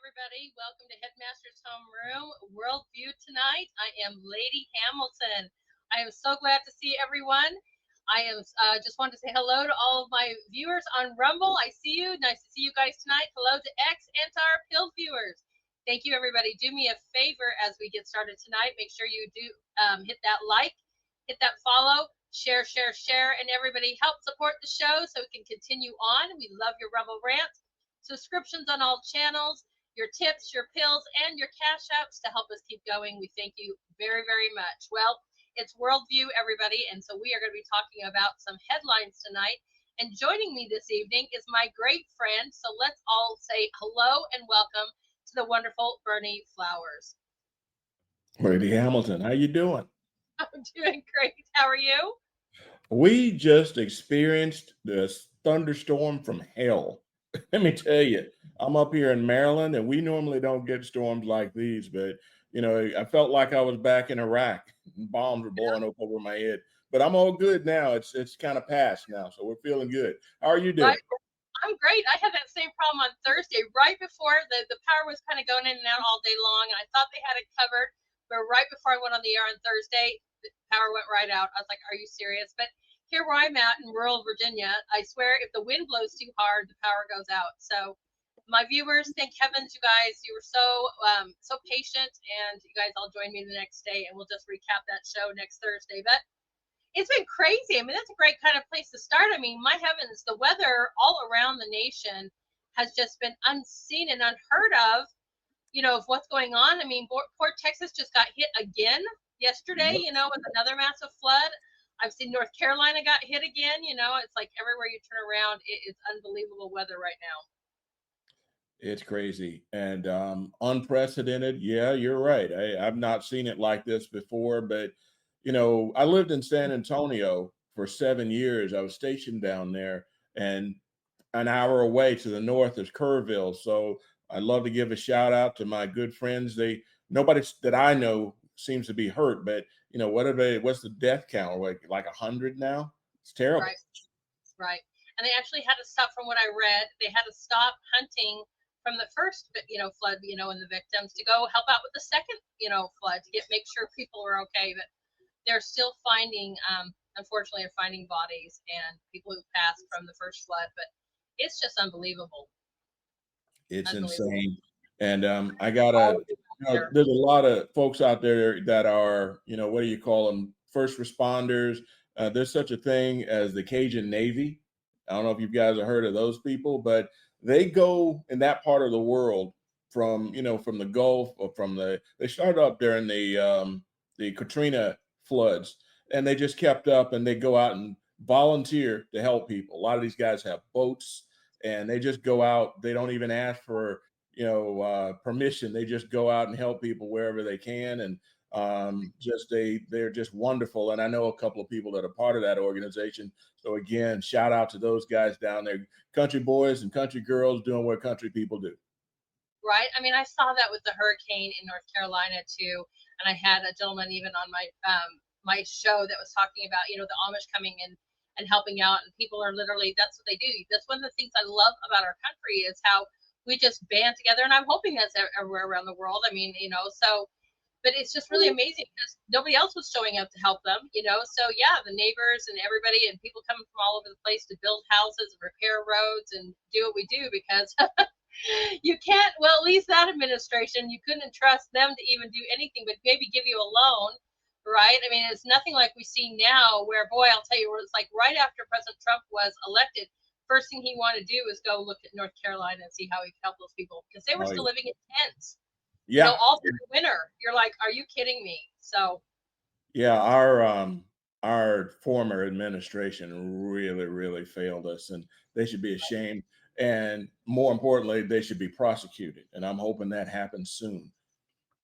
everybody. Welcome to Headmaster's Homeroom Worldview tonight. I am Lady Hamilton. I am so glad to see everyone. I am just wanted to say hello to all of my viewers on Rumble. I see you. Nice to see you guys tonight. Hello to X and to our Pill viewers. Thank you, everybody. Do me a favor as we get started tonight. Make sure you do hit that like, hit that follow, share, share, share, and everybody help support the show so we can continue on. We love your Rumble rants. Subscriptions on all channels, your tips, your pills, and your cash apps to help us keep going. We thank you very, very much. Well, it's Worldview, everybody, and so we are going to be talking about some headlines tonight. And joining me this evening is my great friend. So let's all say hello and welcome to the wonderful Berney Flowers. Lady Hamilton, how you doing? I'm doing great. How are you? We just experienced this thunderstorm from hell. Let me tell you, I'm up here in Maryland, and we normally don't get storms like these, but I felt like I was back in Iraq. Bombs were blowing up over my head, but I'm all good now. It's kind of past now, so we're feeling good. How are you doing? Right. I'm great. I had that same problem on Thursday, right before the power was kind of going in and out all day long, and I thought they had it covered. But right before I went on the air on Thursday, the power went right out. I was like, "Are you serious?" But here where I'm at in rural Virginia, I swear, if the wind blows too hard, the power goes out. So, my viewers, thank heavens, you guys, you were so patient, and you guys all join me the next day, and we'll just recap that show next Thursday. But it's been crazy. I mean, that's a great kind of place to start. I mean, my heavens, the weather all around the nation has just been unseen and unheard of, of what's going on. I mean, Port Texas just got hit again yesterday, Yep. with another massive flood. I've seen North Carolina got hit again. It's like everywhere you turn around, it's unbelievable weather right now. It's crazy and unprecedented. Yeah, you're right. I've not seen it like this before, but I lived in San Antonio for 7 years. I was stationed down there, and an hour away to the north is Kerrville. So I'd love to give a shout out to my good friends. Nobody that I know seems to be hurt, but what's the death count? Like 100 now? It's terrible. Right, right. And they actually had to stop, from what I read, they had to stop hunting from the first, flood, and the victims to go help out with the second, flood to make sure people were okay. But they're still finding, unfortunately, are finding bodies and people who passed from the first flood. But it's just unbelievable. It's Unbelievable. insane. And I All gotta, of it out there. there's a lot of folks out there that are, what do you call them? First responders. There's such a thing as the Cajun Navy. I don't know if you guys have heard of those people, but they go in that part of the world from the Gulf or they started up during the Katrina floods, and they just kept up and they go out and volunteer to help people. A lot of these guys have boats and they just go out. They don't even ask for permission. They just go out and help people wherever they can, and they're just wonderful. And I know a couple of people that are part of that organization. So again, shout out to those guys down there, country boys and country girls doing what country people do. Right. I mean, I saw that with the hurricane in North Carolina too, and I had a gentleman even on my show that was talking about the Amish coming in and helping out, and people are literally, that's what they do. That's one of the things I love about our country is how we just band together, and I'm hoping that's everywhere around the world. I mean, so, but it's just really amazing because nobody else was showing up to help them. So yeah, the neighbors and everybody and people coming from all over the place to build houses and repair roads and do what we do because you can't, well, at least that administration, you couldn't trust them to even do anything but maybe give you a loan, right? I mean, it's nothing like we see now where, boy, I'll tell you, where it's like right after President Trump was elected, first thing he wanted to do was go look at North Carolina and see how he could help those people because they were Oh, still living in tents, yeah, all through the winter. You're like, are you kidding me? So, yeah. Our former administration really, really failed us, and they should be ashamed. And more importantly, they should be prosecuted. And I'm hoping that happens soon.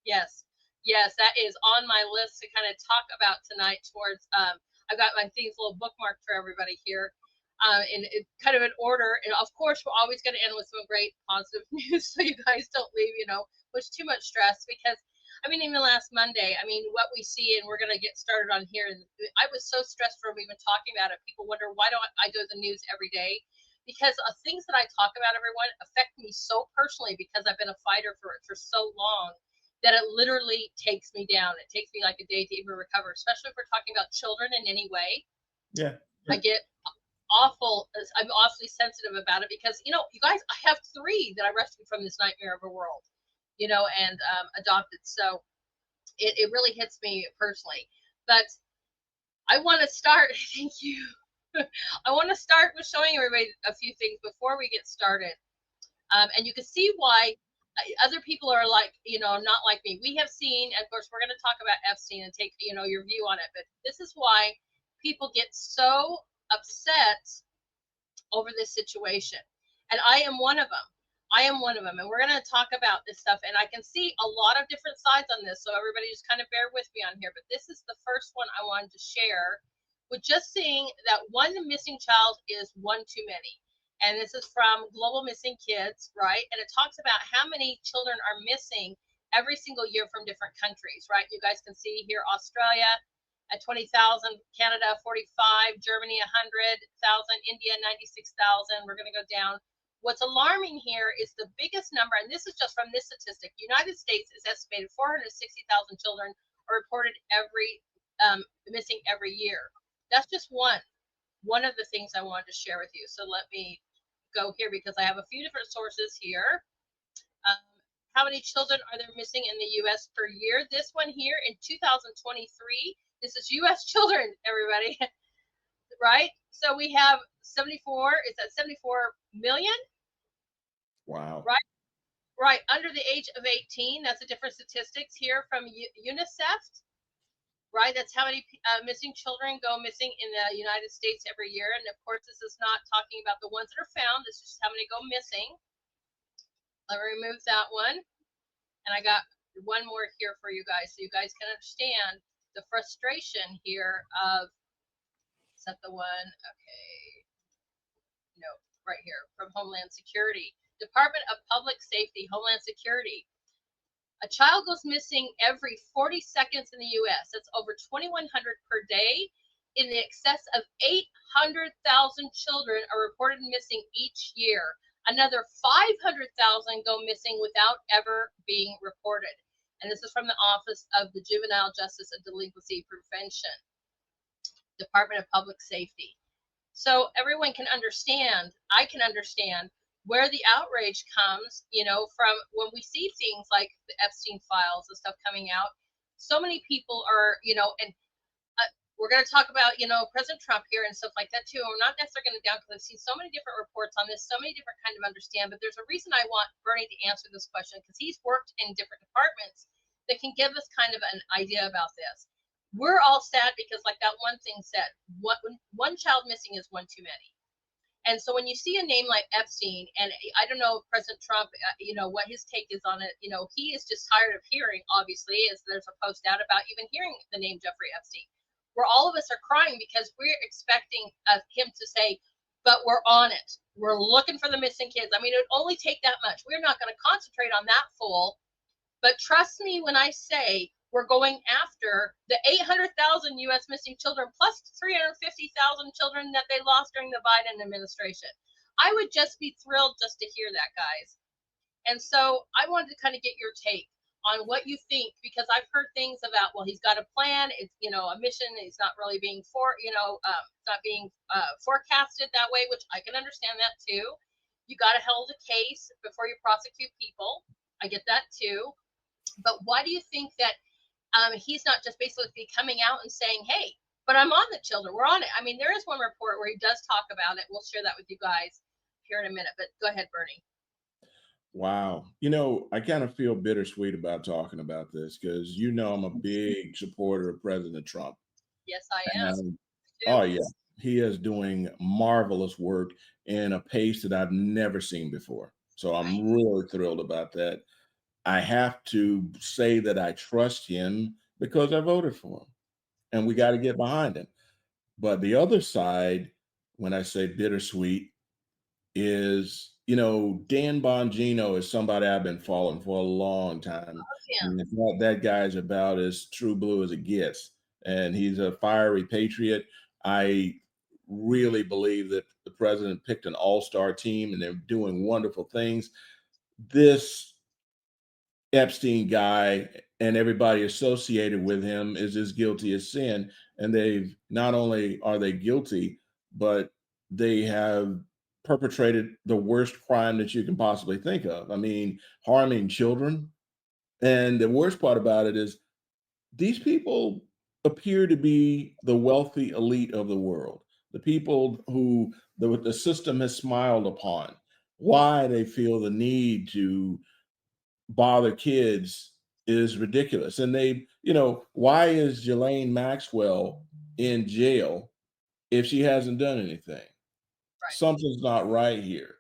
yes, yes, that is on my list to kind of talk about tonight. Towards, I've got my things a little bookmarked for everybody here, in kind of an order. And of course, we're always going to end with some great positive news, so you guys don't leave, with too much stress. Because I mean, even last Monday, I mean, what we see, and we're going to get started on here. And I was so stressed from even talking about it. People wonder why don't I do the news every day? because things that I talk about, everyone, affect me so personally because I've been a fighter for it for so long that it literally takes me down. It takes me like a day to even recover, especially if we're talking about children in any way. Yeah. I get awful. I'm awfully sensitive about it because, you guys, I have three that I rescued from this nightmare of a world, and adopted. So it really hits me personally. But I want to start. Thank you. I want to start with showing everybody a few things before we get started. And you can see why other people are like, not like me. We have seen, of course, we're going to talk about Epstein and take, your view on it. But this is why people get so upset over this situation. And I am one of them. I am one of them. And we're going to talk about this stuff. And I can see a lot of different sides on this. So everybody just kind of bear with me on here. But this is the first one I wanted to share with just seeing that one missing child is one too many. And this is from Global Missing Kids, right? And it talks about how many children are missing every single year from different countries, right? You guys can see here Australia at 20,000, Canada 45, Germany 100,000, India 96,000. We're going to go down. What's alarming here is the biggest number, and this is just from this statistic. United States is estimated 460,000 children are reported missing every year. That's just one of the things I wanted to share with you. So let me go here because I have a few different sources here. How many children are there missing in the U.S. per year? This one here in 2023, this is U.S. children, everybody, right? So we have 74, is that 74 million? Wow. Right, right, under the age of 18. That's a different statistics here from UNICEF, right? That's how many missing children go missing in the United States every year. And of course, this is not talking about the ones that are found. This is just how many go missing. Let me remove that one. And I got one more here for you guys so you guys can understand the frustration here of, is that the one? Okay. No, right here from Homeland Security. Department of Public Safety, Homeland Security. A child goes missing every 40 seconds in the U.S. That's over 2,100 per day. In the excess of 800,000 children are reported missing each year. Another 500,000 go missing without ever being reported. And this is from the Office of the Juvenile Justice and Delinquency Prevention, Department of Public Safety. So everyone can understand, I can understand where the outrage comes, from when we see things like the Epstein files and stuff coming out. So many people are, and we're going to talk about, President Trump here and stuff like that too. And we're not necessarily going to down because I've seen so many different reports on this, so many different kind of understand. But there's a reason I want Berney to answer this question because he's worked in different departments that can give us kind of an idea about this. We're all sad because, like that one thing said, one child missing is one too many. And so when you see a name like Epstein, and I don't know if President Trump, what his take is on it, he is just tired of hearing, obviously, as there's a post out about even hearing the name Jeffrey Epstein, where all of us are crying because we're expecting him to say, but we're on it. We're looking for the missing kids. I mean, it would only take that much. We're not going to concentrate on that fool. But trust me when I say we're going after the 800,000 U.S. missing children plus 350,000 children that they lost during the Biden administration. I would just be thrilled just to hear that, guys. And so I wanted to kind of get your take on what you think, because I've heard things about, well, he's got a plan. It's, a mission. It's not really being not being forecasted that way, which I can understand that too. You got to hold a case before you prosecute people. I get that too. But why do you think that he's not just basically coming out and saying, hey, but I'm on the children. We're on it. I mean, there is one report where he does talk about it. We'll share that with you guys here in a minute. But go ahead, Berney. Wow. I kind of feel bittersweet about talking about this because I'm a big supporter of President Trump. Yes, I am. And, oh, yeah. He is doing marvelous work in a pace that I've never seen before. So I'm really thrilled about that. I have to say that I trust him because I voted for him, and we got to get behind him. But the other side, when I say bittersweet, is, Dan Bongino is somebody I've been following for a long time. And it's not that guy's about as true blue as it gets. And he's a fiery patriot. I really believe that the president picked an all-star team and they're doing wonderful things. This Epstein guy and everybody associated with him is as guilty as sin. And they've not only are they guilty, but they have perpetrated the worst crime that you can possibly think of. I mean, harming children. And the worst part about it is these people appear to be the wealthy elite of the world, the people who the system has smiled upon. Why they feel the need to bother kids is ridiculous. And they, why is Ghislaine Maxwell in jail if she hasn't done anything? Right. Something's not right here.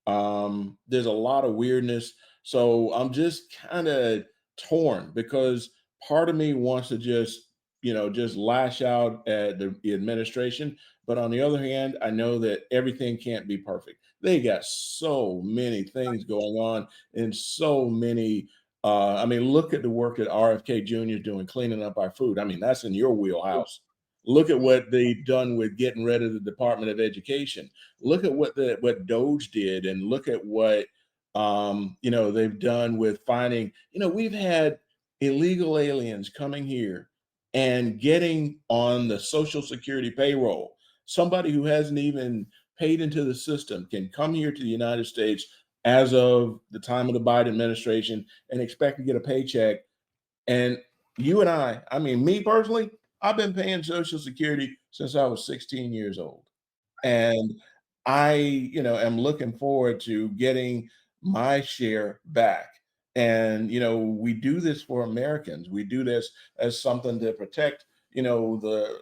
There's a lot of weirdness. So I'm just kind of torn because part of me wants to just lash out at the administration. But on the other hand, I know that everything can't be perfect. They got so many things going on and so many. I mean, look at the work that RFK Jr. is doing, cleaning up our food. I mean, that's in your wheelhouse. Look at what they've done with getting rid of the Department of Education. Look at what Doge did, and look at what they've done with finding. We've had illegal aliens coming here and getting on the Social Security payroll. Somebody who hasn't even paid into the system can come here to the United States as of the time of the Biden administration and expect to get a paycheck. And you and I mean, me personally, I've been paying Social Security since I was 16 years old. And I, am looking forward to getting my share back. And, we do this for Americans. We do this as something to protect, the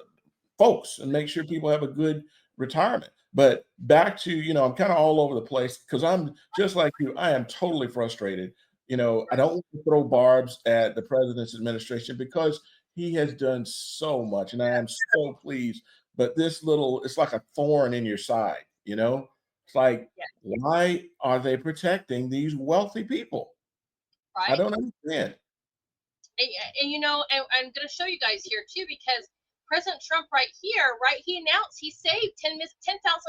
folks and make sure people have a good retirement. But back to, I'm kind of all over the place because I'm just like you. I am totally frustrated. I don't want to throw barbs at the president's administration because he has done so much and I am so pleased. But it's like a thorn in your side. It's like, Yeah. why are they protecting these wealthy people? I Right. don't understand. And I'm going to show you guys here too, because President Trump right here, right, he announced he saved 10,000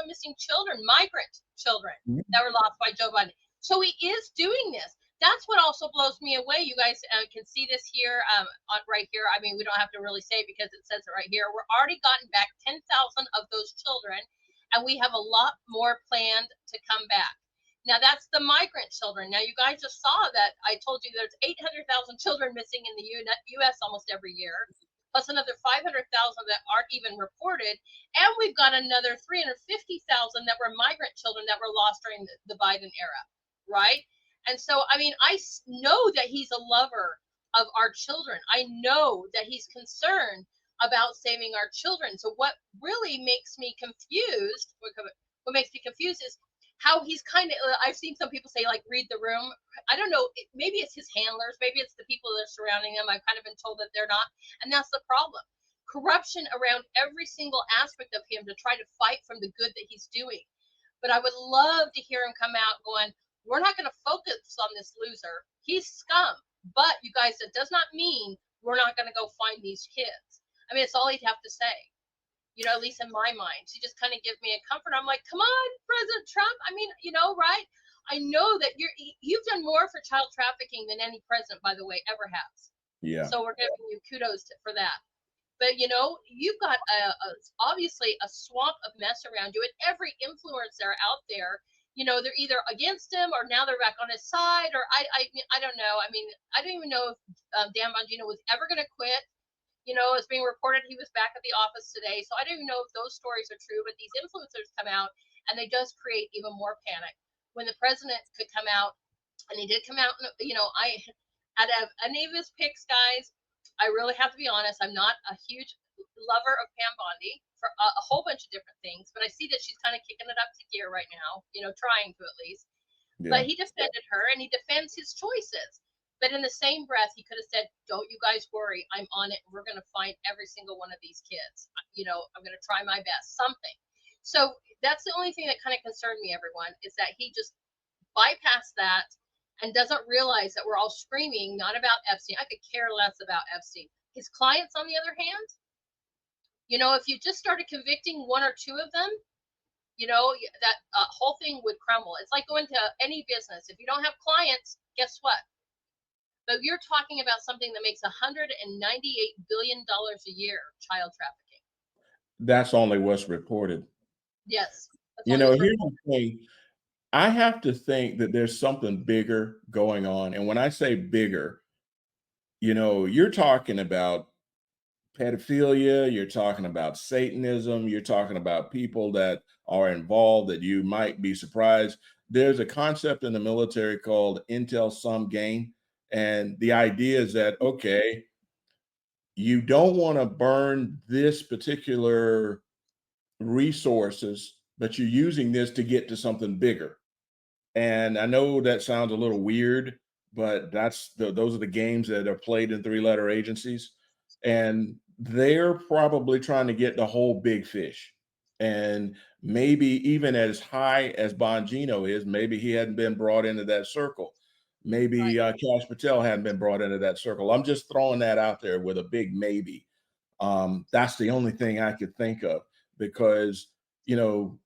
missing children, migrant children that were lost by Joe Biden. So he is doing this. That's what also blows me away. You guys can see this here on right here. I mean, we don't have to really say because it says it right here. We're already gotten back 10,000 of those children, and we have a lot more planned to come back. Now that's the migrant children. Now you guys just saw that I told you there's 800,000 children missing in the U.S. almost every year, plus another 500,000 that aren't even reported, and we've got another 350,000 that were migrant children that were lost during the Biden era, right? And so, I mean, I know that he's a lover of our children. I know that he's concerned about saving our children. So what really makes me confused, what makes me confused is how he's kind of, I've seen some people say like read the room. I don't know, maybe it's his handlers, maybe it's the people that are surrounding him. I've kind of been told that they're not, and that's the problem. Corruption around every single aspect of him to try to fight from the good that he's doing. But I would love to hear him come out going, we're not going to focus on this loser, he's scum. But you guys, that does not mean we're not going to go find these kids. I mean, it's all he'd have to say, at least in my mind. She just kind of gives me a comfort. I'm like, come on, President Trump. I mean, right? I know that you've done more for child trafficking than any president, by the way, ever has. Yeah. So we're giving you kudos for that. But you've got obviously a swamp of mess around you, and every influencer out there, they're either against him or now they're back on his side, or I don't know. I mean, I don't even know if Dan Bongino was ever going to quit. It's being reported he was back at the office today. So I don't even know if those stories are true, but these influencers come out and they just create even more panic. When the president could come out, and he did come out, out of any of his picks, guys, I really have to be honest, I'm not a huge lover of Pam Bondi for a whole bunch of different things, but I see that she's kind of kicking it up to gear right now, trying to at least. Yeah. But he defended her and he defends his choices. But in the same breath, he could have said, don't you guys worry, I'm on it. We're going to find every single one of these kids. I'm going to try my best, something. So that's the only thing that kind of concerned me, everyone, is that he just bypassed that and doesn't realize that we're all screaming, not about Epstein. I could care less about Epstein. His clients, on the other hand, If you just started convicting one or two of them, that whole thing would crumble. It's like going to any business. If you don't have clients, guess what? But you're talking about something that makes $198 billion a year, child trafficking. That's only what's reported. Yes, that's You only know, what's here's the reported. thing. I have to think that there's something bigger going on. And when I say bigger, you're talking about pedophilia, you're talking about Satanism, you're talking about people that are involved that you might be surprised. There's a concept in the military called intel sum gain. And the idea is that, okay, you don't want to burn this particular resources, but you're using this to get to something bigger. And I know that sounds a little weird, but those are the games that are played in three-letter agencies, and they're probably trying to get the whole big fish. And maybe even as high as Bongino is, maybe he hadn't been brought into that circle. Right, Maybe Cash Patel hadn't been brought into that circle. I'm just throwing that out there with a big maybe. That's the only thing I could think of because you know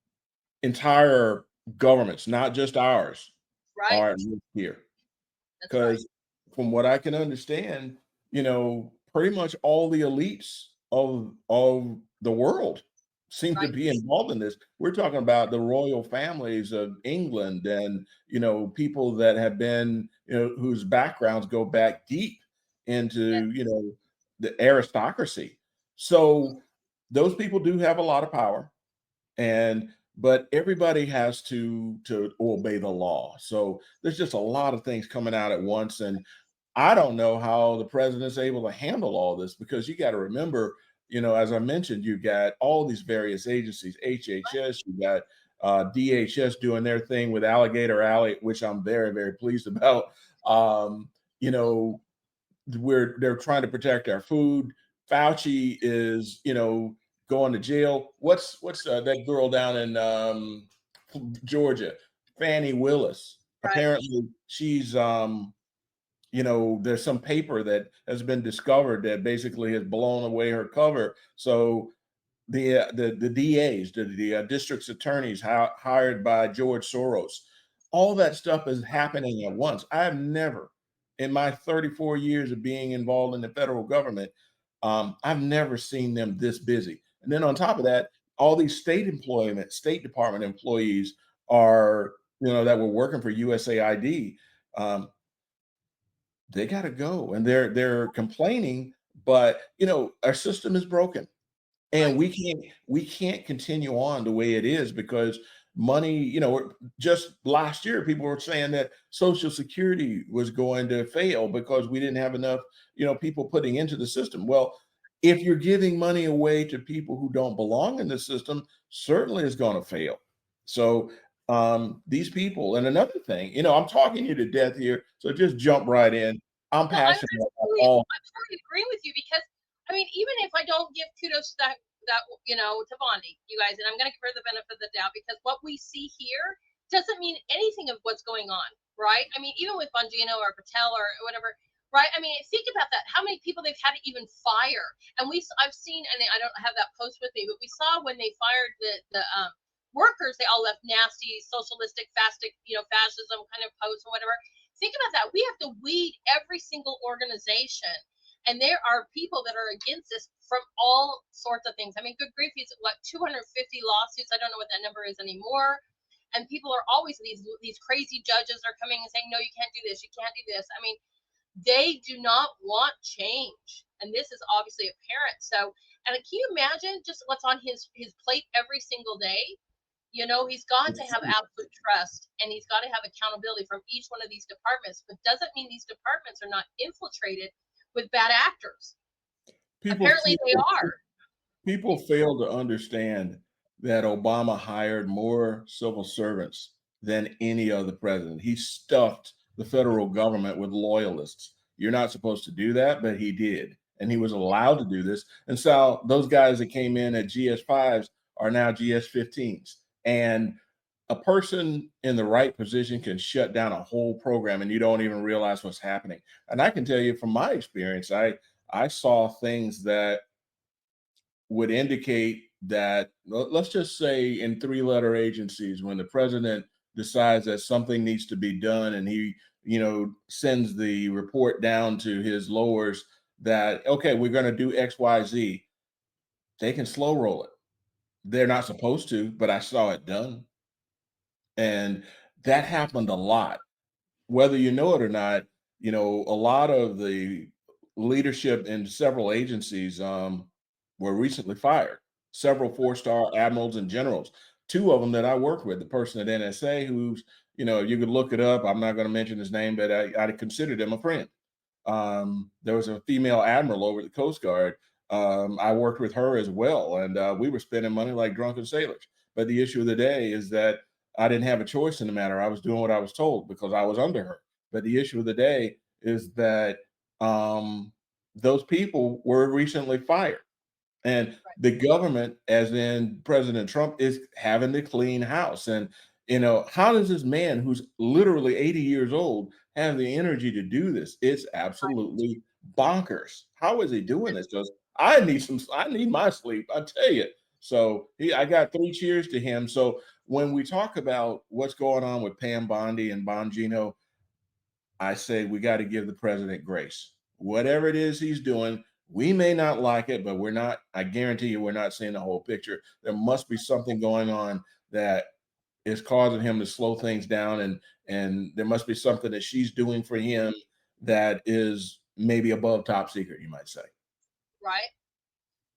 entire governments, not just ours, right. are at risk here. That's right, Because from what I can understand, pretty much all the elites of the world seem to right. be involved in this. We're talking about the royal families of England and people that have been, whose backgrounds go back deep Yes, into, the aristocracy. So those people do have a lot of power and but everybody has to obey the law. So there's just a lot of things coming out at once, and I don't know how the president's able to handle all this because you got to remember, as I mentioned, you got all these various agencies, HHS, you got DHS doing their thing with Alligator Alley, which I'm very, very pleased about. Um, you know, they're trying to protect our food. Fauci is, going to jail. What's that girl down in Georgia, Fannie Willis? right. Apparently, she's there's some paper that has been discovered that basically has blown away her cover. So the DAs, the district's attorneys hired by George Soros, all that stuff is happening at once. I have never, in my 34 years of being involved in the federal government, I've never seen them this busy. And then on top of that, all these State Department employees are, that were working for USAID. Um, they got to go, and they're complaining, but our system is broken and Right. we can't continue on the way it is because money, just last year people were saying that social security was going to fail because we didn't have enough people putting into the system. Well, if you're giving money away to people who don't belong in the system, certainly it's going to fail. So these people, and another thing, I'm talking you to death here, so just jump right in. I'm No, passionate about all. I'm totally agreeing with you because even if I don't give kudos to to Bondi, you guys, and I'm going to give her the benefit of the doubt because what we see here doesn't mean anything of what's going on, right? Even with Bongino or Patel or whatever, right? Think about that. How many people they've had to even fire, and I've seen, and I don't have that post with me, but we saw when they fired the workers, they all left nasty socialistic, fascism kind of posts or whatever. Think about that. We have to weed every single organization. And there are people that are against this from all sorts of things. Good grief, he's what, 250 lawsuits. I don't know what that number is anymore. And people are always these crazy judges are coming and saying, no, you can't do this, you can't do this. They do not want change. And this is obviously apparent. So, and can you imagine just what's on his plate every single day? He's got to have absolute trust and he's got to have accountability from each one of these departments, but doesn't mean these departments are not infiltrated with bad actors. people Apparently they are. People fail to understand that Obama hired more civil servants than any other president. He stuffed the federal government with loyalists. You're not supposed to do that, but he did. And he was allowed to do this. And so those guys that came in at GS5s are now GS15s. And a person in the right position can shut down a whole program and you don't even realize what's happening. And I can tell you from my experience, I saw things that would indicate that, let's just say in three-letter agencies, when the president decides that something needs to be done and he, sends the report down to his lowers that, okay, we're going to do XYZ, they can slow roll it. They're not supposed to, but I saw it done. And that happened a lot. Whether you know it or not, a lot of the leadership in several agencies were recently fired. Several four-star admirals and generals. Two of them that I worked with, the person at NSA, who's, you could look it up. I'm not going to mention his name, but I considered him a friend. There was a female admiral over at the Coast Guard. I worked with her as well, and we were spending money like drunken sailors. But the issue of the day is that I didn't have a choice in the matter. I was doing what I was told because I was under her. But the issue of the day is that um, those people were recently fired. And Right. the government, as in President Trump, is having to clean house. And, how does this man who's literally 80 years old have the energy to do this? It's absolutely bonkers. How is he doing this? Because I need my sleep, I tell you. So I got three cheers to him. So when we talk about what's going on with Pam Bondi and Bongino, I say we got to give the president grace. Whatever it is he's doing, we may not like it, but I guarantee you, we're not seeing the whole picture. There must be something going on that is causing him to slow things down. And there must be something that she's doing for him that is maybe above top secret, you might say. Right.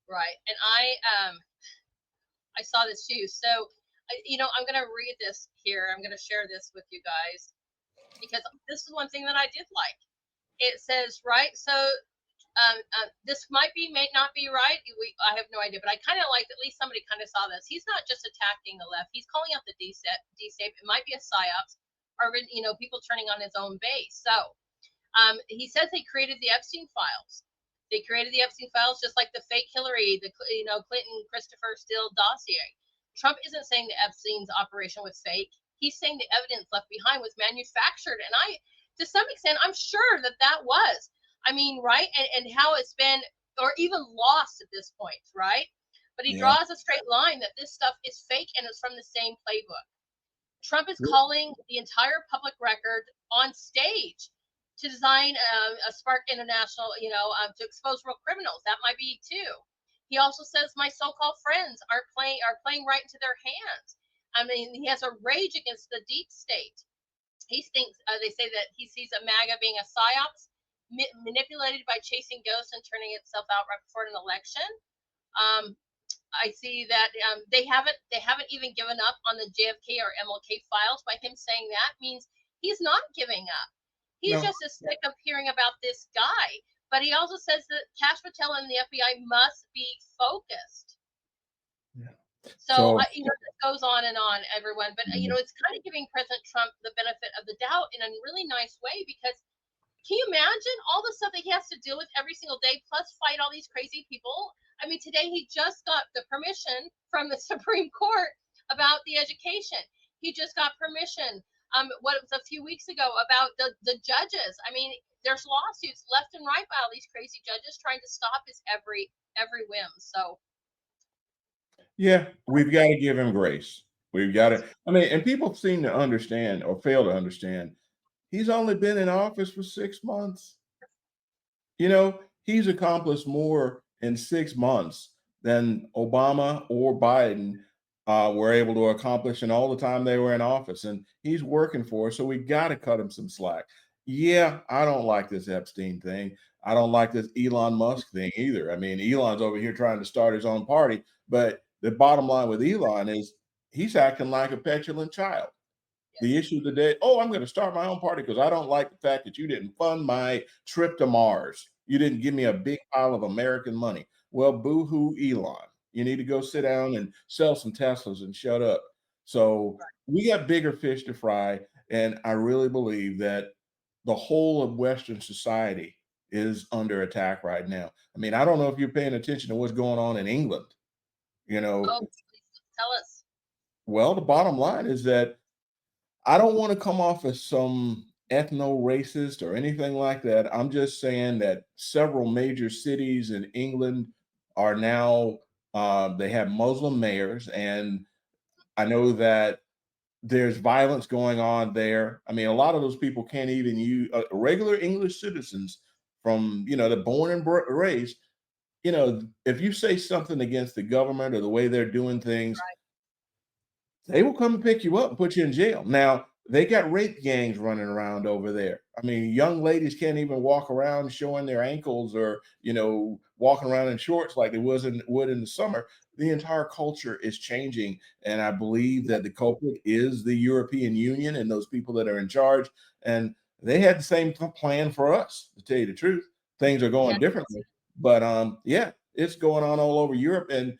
Right. And I saw this too. So, I'm going to read this here. I'm going to share this with you guys because this is one thing that I did like. It says, right. So, this may not be right. I have no idea, but I kind of like, at least somebody kind of saw this. He's not just attacking the left. He's calling out the DSAPE. It might be a psyops, or people turning on his own base. So he says they created the Epstein files. They created the Epstein files just like the fake Hillary, the Clinton Christopher Steele dossier. Trump isn't saying the Epstein's operation was fake. He's saying the evidence left behind was manufactured, and to some extent, I'm sure that was. I mean, right? And how it's been, or even lost at this point, right? But he Yeah. draws a straight line that this stuff is fake and it's from the same playbook. Trump is calling the entire public record on stage to design a Spark International, to expose real criminals. That might be too. He also says my so-called friends are playing right into their hands. I mean, he has a rage against the deep state. He thinks they say that he sees a MAGA being a psyops manipulated by chasing ghosts and turning itself out right before an election. I see that they haven't even given up on the JFK or MLK files. By him saying that means he's not giving up. He's No. just as sick of hearing about this guy. But he also says that Cash Patel and the FBI must be focused. Yeah. So, So this goes on and on, everyone. But, mhm. it's kind of giving President Trump the benefit of the doubt in a really nice way because can you imagine all the stuff that he has to deal with every single day, plus fight all these crazy people? I mean, today he just got the permission from the Supreme Court about the education. He just got permission. What was a few weeks ago about the judges. I mean, there's lawsuits left and right by all these crazy judges trying to stop his every whim. So Yeah, we've got to give him grace. We've got to, I mean, and people seem to understand or fail to understand. He's only been in office for 6 months. He's accomplished more in 6 months than Obama or Biden were able to accomplish in all the time they were in office. And he's working for us. So we got to cut him some slack. Yeah, I don't like this Epstein thing. I don't like this Elon Musk thing either. I mean, Elon's over here trying to start his own party. But the bottom line with Elon is he's acting like a petulant child. The yes, issue of the day, oh, I'm going to start my own party because I don't like the fact that you didn't fund my trip to Mars. You didn't give me a big pile of American money. Well, boo hoo, Elon. You need to go sit down and sell some Teslas and shut up. So we got bigger fish to fry. And I really believe that the whole of Western society is under attack right now. I mean, I don't know if you're paying attention to what's going on in England. You know, oh, please tell us. well, the bottom line is that I don't want to come off as some ethno racist or anything like that. I'm just saying that several major cities in England are now They have Muslim mayors, and I know that there's violence going on there. I mean, a lot of those people can't even use regular English citizens from, they're born and raised. If you say something against the government or the way they're doing things, Right. they will come and pick you up and put you in jail. Now, they got rape gangs running around over there. I mean, young ladies can't even walk around showing their ankles or, walking around in shorts like they would in the summer. The entire culture is changing. And I believe that the culprit is the European Union and those people that are in charge. And they had the same plan for us, to tell you the truth. Things are Yeah. going differently. But yeah, it's going on all over Europe. And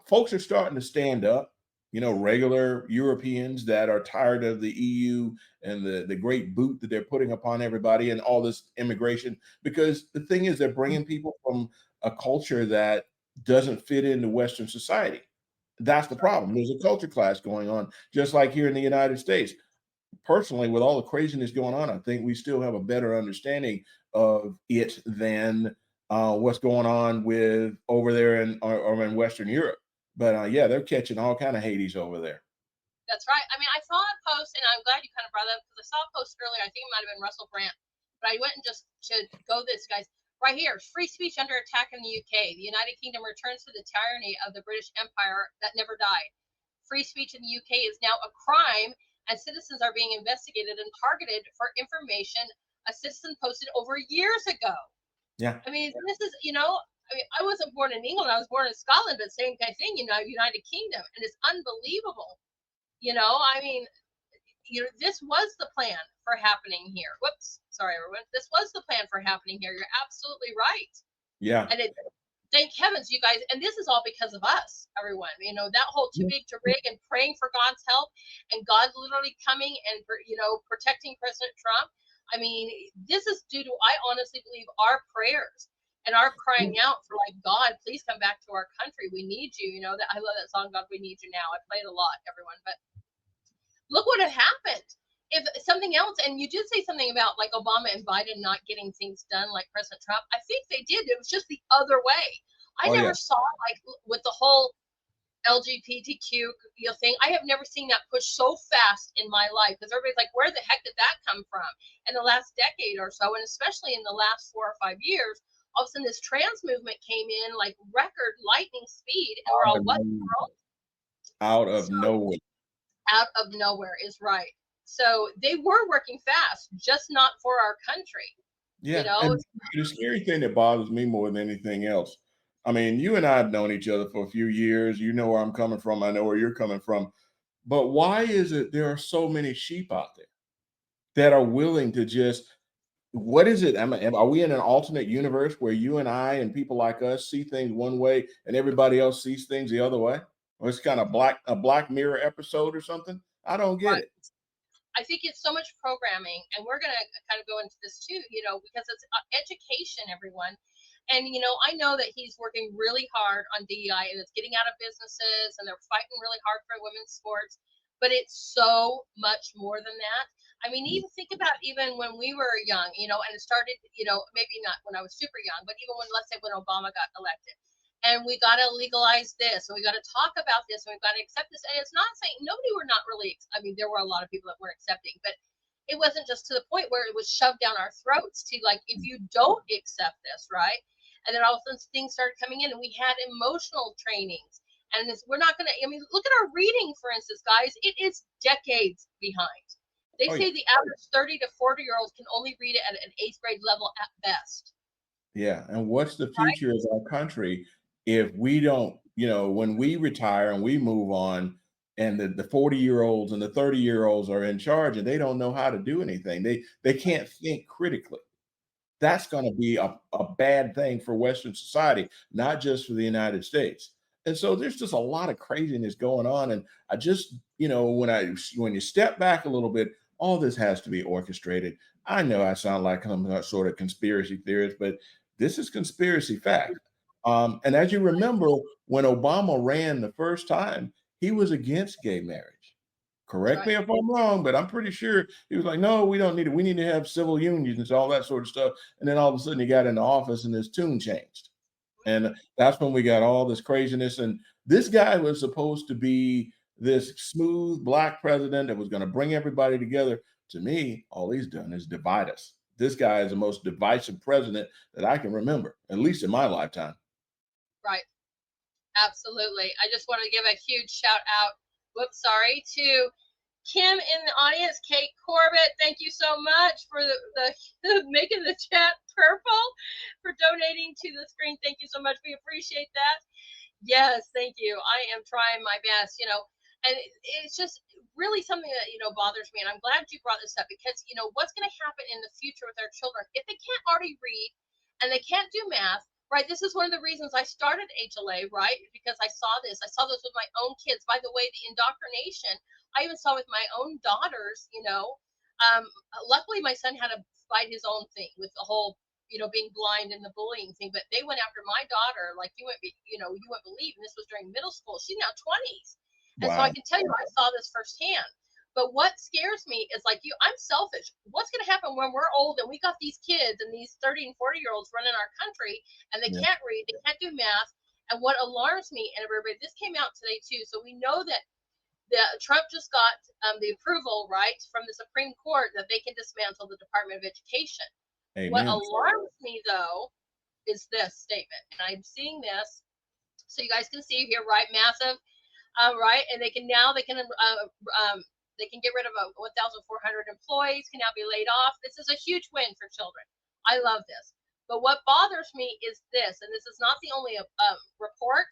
folks are starting to stand up, regular Europeans that are tired of the EU and the great boot that they're putting upon everybody and all this immigration. Because the thing is, they're bringing people from a culture that doesn't fit into Western society. That's the That's right. problem. There's a culture clash going on, just like here in the United States. Personally, with all the craziness going on, I think we still have a better understanding of it than what's going on with over there or in Western Europe. But yeah, they're catching all kind of Hades over there. That's right. I mean, I saw a post, and I'm glad you kind of brought it up because I saw a post earlier. I think it might have been Russell Brand, but I went and just to go this, guys. Right here, free speech under attack in the UK. The United Kingdom returns to the tyranny of the British Empire that never died. Free speech in the UK is now a crime, and citizens are being investigated and targeted for information a citizen posted over years ago. Yeah, I mean, this is, I mean, I wasn't born in England. I was born in Scotland, but same kind of thing, United Kingdom. And it's unbelievable. I mean, this was the plan for happening here. Whoops, sorry, everyone. This was the plan for happening here. You're absolutely right. yeah, And thank heavens, you guys. And this is all because of us, everyone. That whole too big to rig and praying for God's help and God literally coming and, protecting President Trump. I mean, this is due to, I honestly believe, our prayers and our crying out for, like, God, please come back to our country. We need you. That I love that song, God, We Need You Now. I play it a lot, everyone. But look what had happened. If something else, and you did say something about like Obama and Biden not getting things done like President Trump. I think they did. It was just the other way. I oh yeah, never saw, like, with the whole LGBTQ thing. I have never seen that push so fast in my life because everybody's like, where the heck did that come from? In the last decade or so, and especially in the last 4 or 5 years, all of a sudden this trans movement came in like record lightning speed, and we're out all, of what nowhere. world? Out of So nowhere. out of nowhere is right. So they were working fast, just not for our country. You Yeah, know, and the scary thing that bothers me more than anything else. I mean, you and I have known each other for a few years. You know where I'm coming from. I know where you're coming from. But why is it there are so many sheep out there that are willing to just what is it? Are we in an alternate universe where you and I and people like us see things one way and everybody else sees things the other way? Or it's kind of a Black Mirror episode or something? I don't get right. it. I think it's so much programming, and we're going to kind of go into this too, because it's education, everyone. And, I know that he's working really hard on DEI, and it's getting out of businesses, and they're fighting really hard for women's sports. But it's so much more than that. I mean, even think about even when we were young, and it started, maybe not when I was super young, but even when, let's say, when Obama got elected. And we got to legalize this, and we got to talk about this, and we've got to accept this. And it's not saying nobody were not really, I mean, there were a lot of people that weren't accepting, but it wasn't just to the point where it was shoved down our throats to, like, if you don't accept this, right? And then all of a sudden things started coming in, and we had emotional trainings. And we're not going to, I mean, look at our reading, for instance, guys. It is decades behind. They Oh, say the average 30 to 40-year-olds can only read it at an eighth grade level at best. yeah. And what's the Right? future of our country if we don't, when we retire and we move on and the 40-year-olds and the 30-year-olds are in charge and they don't know how to do anything. They can't think critically. That's going to be a bad thing for Western society, not just for the United States. And so there's just a lot of craziness going on. And I just, when you step back a little bit, all this has to be orchestrated. I know I sound like I'm a sort of conspiracy theorist, but this is conspiracy fact. And as you remember, when Obama ran the first time, he was against gay marriage. Correct Right. me if I'm wrong, but I'm pretty sure he was like, no, we don't need it. We need to have civil unions and all that sort of stuff. And then all of a sudden he got into office and his tune changed. And that's when we got all this craziness. And this guy was supposed to be this smooth black president that was going to bring everybody together. To me, all he's done is divide us. This guy is the most divisive president that I can remember, at least in my lifetime. Right. Absolutely. I just want to give a huge shout out. Whoops, sorry, to Kim in the audience, Kate Corbett. Thank you so much for the making the chat purple, for donating to the screen. Thank you so much. We appreciate that. Yes, thank you. I am trying my best, and it's just really something that, bothers me. And I'm glad you brought this up because, what's going to happen in the future with our children if they can't already read and they can't do math, right? This is one of the reasons I started HLA, right? Because I saw this. I saw this with my own kids. By the way, the indoctrination, I even saw with my own daughters, luckily my son had to fight his own thing with the whole being blind and the bullying thing. But they went after my daughter like you wouldn't believe. And this was during middle school. She's now 20s, and so I Wow. can tell you I saw this firsthand. But what scares me is like I'm selfish. What's going to happen when we're old and we got these kids and these 30 and 40-year-olds running our country and they Yeah. can't read, they can't do math. And what alarms me, and everybody, this came out today too. So we know that Trump just got the approval, right, from the Supreme Court that they can dismantle the Department of Education. What Amen. alarms me, though, is this statement, and I'm seeing this, so you guys can see here, right? Massive, right? And they can get rid of 1,400 employees, can now be laid off. This is a huge win for children. I love this. But what bothers me is this, and this is not the only report.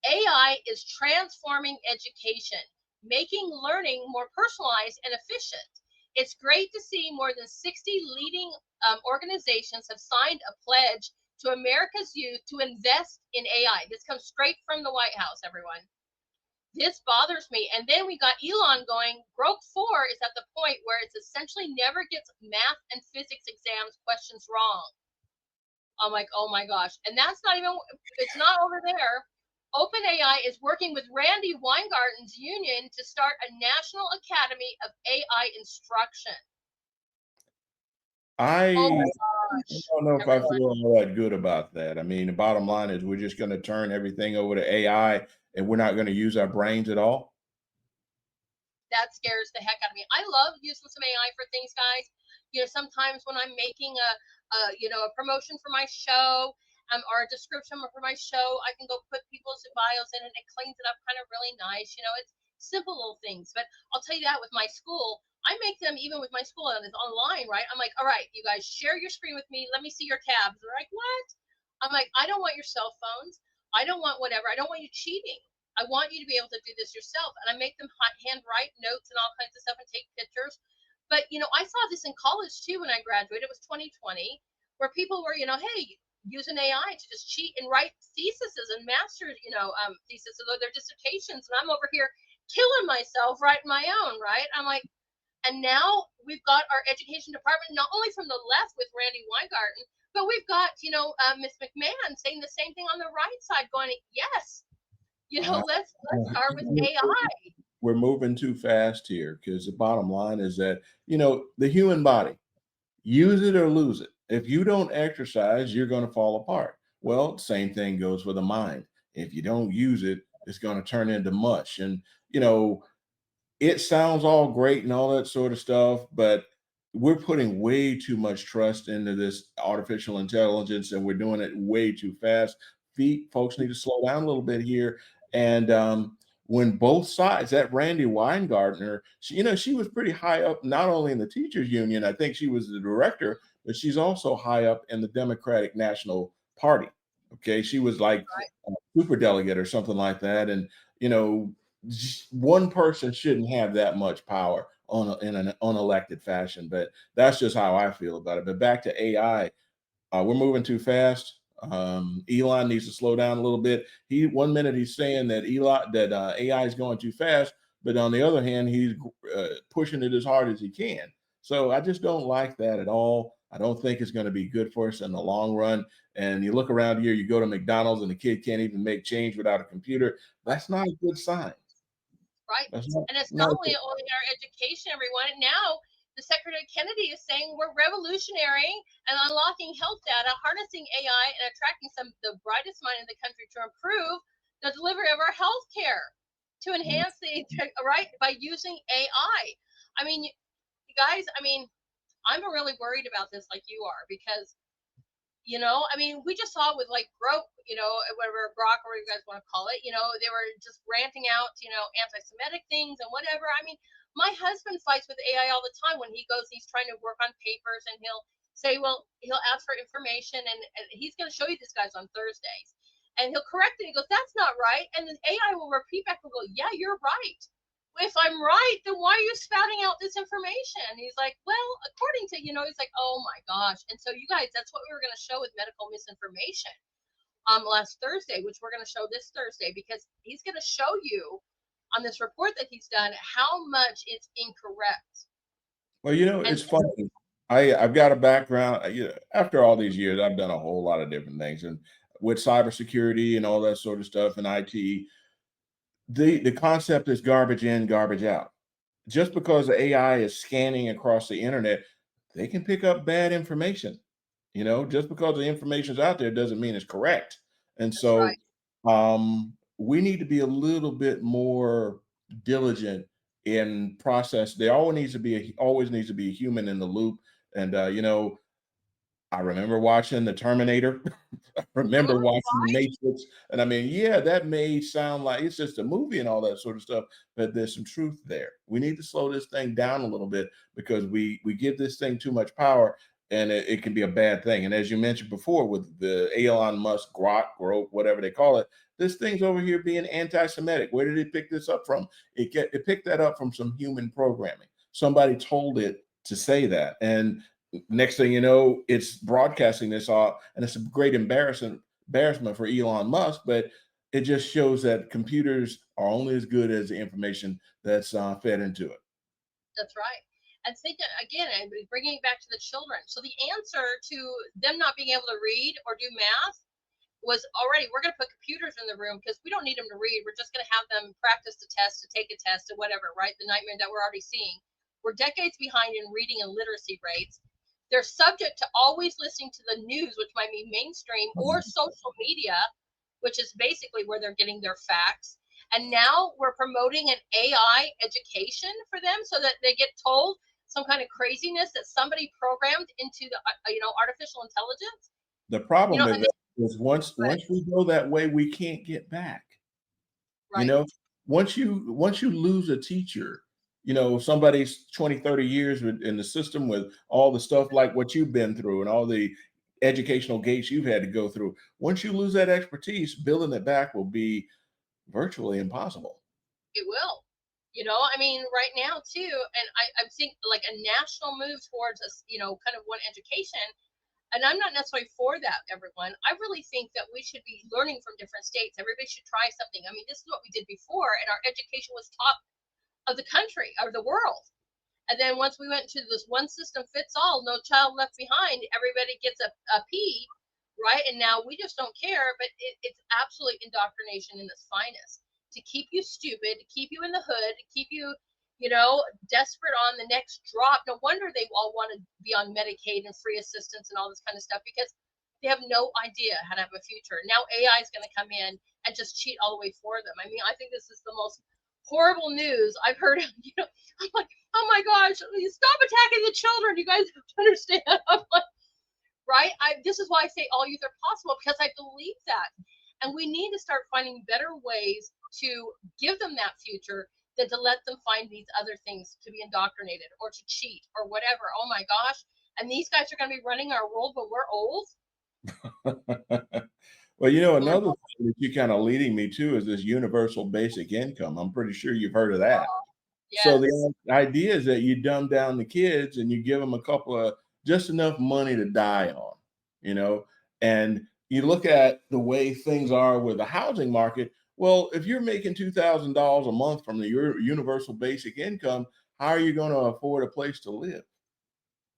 AI is transforming education, making learning more personalized and efficient. It's great to see more than 60 leading organizations have signed a pledge to America's youth to invest in AI. This comes straight from the White House, everyone. This bothers me. And then we got Elon going, Grok 4 is at the point where it's essentially never gets math and physics exams questions wrong. I'm like, oh my gosh. And that's not even, it's not over there. OpenAI is working with Randy Weingarten's union to start a National Academy of AI Instruction. Oh my I gosh, don't know if I everyone. feel all that good about that. I mean, the bottom line is we're just going to turn everything over to AI and we're not going to use our brains at all. That scares the heck out of me. I love using some AI for things, guys. Sometimes when I'm making a promotion for my show, or a description for my show, I can go put people's bios in and it cleans it up kind of really nice. It's simple little things. But I'll tell you that with my school, I make them even with my school and it's online, right? I'm like, all right, you guys share your screen with me. Let me see your tabs. They're like, what? I'm like, I don't want your cell phones. I don't want whatever. I don't want you cheating. I want you to be able to do this yourself. And I make them handwrite notes and all kinds of stuff and take pictures. But, I saw this in college too when I graduated. It was 2020, where people were, hey, using AI to just cheat and write theses and master's, theses or their dissertations. And I'm over here killing myself writing my own, right? I'm like, and now we've got our education department, not only from the left with Randy Weingarten, but we've got, Miss McMahon saying the same thing on the right side, going, yes, Uh, let's start with AI. we're moving too fast here because the bottom line is that, the human body, use it or lose it. If you don't exercise, you're going to fall apart. Well, same thing goes for the mind. If you don't use it, it's going to turn into mush. And, it sounds all great and all that sort of stuff, but we're putting way too much trust into this artificial intelligence and we're doing it way too fast. Folks need to slow down a little bit here. And when both sides, that Randy Weingartner, she was pretty high up, not only in the teachers union, I think she was the director, but she's also high up in the Democratic National Party. Okay. She was like Right. a super delegate or something like that. And, one person shouldn't have that much power in an unelected fashion, but that's just how I feel about it. But back to AI, we're moving too fast. Elon needs to slow down a little bit. One minute he's saying that AI is going too fast, but on the other hand, he's pushing it as hard as he can. So I just don't like that at all. I don't think it's going to be good for us in the long run. And you look around here, you go to McDonald's, and the kid can't even make change without a computer. That's not a good sign. Right. That's not, And it's not not a only good, our education, everyone. Now the Secretary Kennedy is saying we're revolutionary and unlocking health data, harnessing AI, and attracting some of the brightest minds in the country to improve the delivery of our health care, to enhance the right by using AI. I mean, you guys, I mean, I'm really worried about this like you are, because I mean, we just saw it with like Grok, whatever Grok or what you guys want to call it. They were just ranting out, anti-Semitic things and whatever. I mean, my husband fights with AI all the time when he goes. He's trying to work on papers, and he'll say, well, he'll ask for information, and he's going to show you this guy's on Thursdays, and he'll correct it. He goes, that's not right, and then AI will repeat back and go, yeah, you're right. If I'm right, then why are you spouting out this information? And he's like, well, according to, he's like, oh my gosh. And so, you guys, that's what we were going to show with medical misinformation last Thursday, which we're going to show this Thursday, because he's going to show you on this report that he's done how much it's incorrect. Well, And it's funny. I've got a background. After all these years, I've done a whole lot of different things, and with cybersecurity and all that sort of stuff and IT, the concept is garbage in, garbage out. Just because the AI is scanning across the internet, they can pick up bad information. Just because the information is out there doesn't mean it's correct. And that's so right. we need to be a little bit more diligent in process. There always needs to be a human in the loop. And I remember watching The Terminator. I remember Mm-hmm. watching The Matrix. And I mean, yeah, that may sound like it's just a movie and all that sort of stuff, but there's some truth there. We need to slow this thing down a little bit, because we give this thing too much power, and it can be a bad thing. And as you mentioned before, with the Elon Musk Grok, whatever they call it, this thing's over here being anti-Semitic. Where did it pick this up from? It picked that up from some human programming. Somebody told it to say that. And next thing you know, it's broadcasting this off, and it's a great embarrassment for Elon Musk. But it just shows that computers are only as good as the information that's fed into it. That's right. And think again, and bringing it back to the children. So the answer to them not being able to read or do math was already, we're going to put computers in the room because we don't need them to read. We're just going to have them practice the test, to take a test, or whatever, right? The nightmare that we're already seeing. We're decades behind in reading and literacy rates. They're subject to always listening to the news, which might be mainstream, or social media, which is basically where they're getting their facts. And now we're promoting an AI education for them, so that they get told some kind of craziness that somebody programmed into the artificial intelligence. The problem And is they, that is once we go that way, we can't get back. You right. know, once you lose a teacher, somebody's 20, 30 years in the system with all the stuff like what you've been through and all the educational gates you've had to go through. Once you lose that expertise, building it back will be virtually impossible. It will. I mean, right now too, and I'm seeing like a national move towards us, kind of one education. And I'm not necessarily for that, everyone. I really think that we should be learning from different states. Everybody should try something. I mean, this is what we did before, and our education was top of the country or the world. And then once we went to this one system fits all, no child left behind, everybody gets a P, right? And now we just don't care, but it's absolute indoctrination in its finest, to keep you stupid, to keep you in the hood, to keep you, desperate on the next drop. No wonder they all want to be on Medicaid and free assistance and all this kind of stuff, because they have no idea how to have a future. Now AI is going to come in and just cheat all the way for them. I mean, I think this is the most horrible news I've heard. I'm like, oh my gosh, stop attacking the children. You guys have to understand. I'm like, right? This is why I say all youth are possible, because I believe that. And we need to start finding better ways to give them that future than to let them find these other things to be indoctrinated or to cheat or whatever. Oh my gosh. And these guys are going to be running our world when we're old. Well, Mm, another thing that you kind of leading me to is this universal basic income. I'm pretty sure you've heard of that. So yes. the idea is that you dumb down the kids and you give them a couple of just enough money to die on, you know, and you look at the way things are with the housing market. Well, if you're making $2,000 a month from your universal basic income, how are you going to afford a place to live?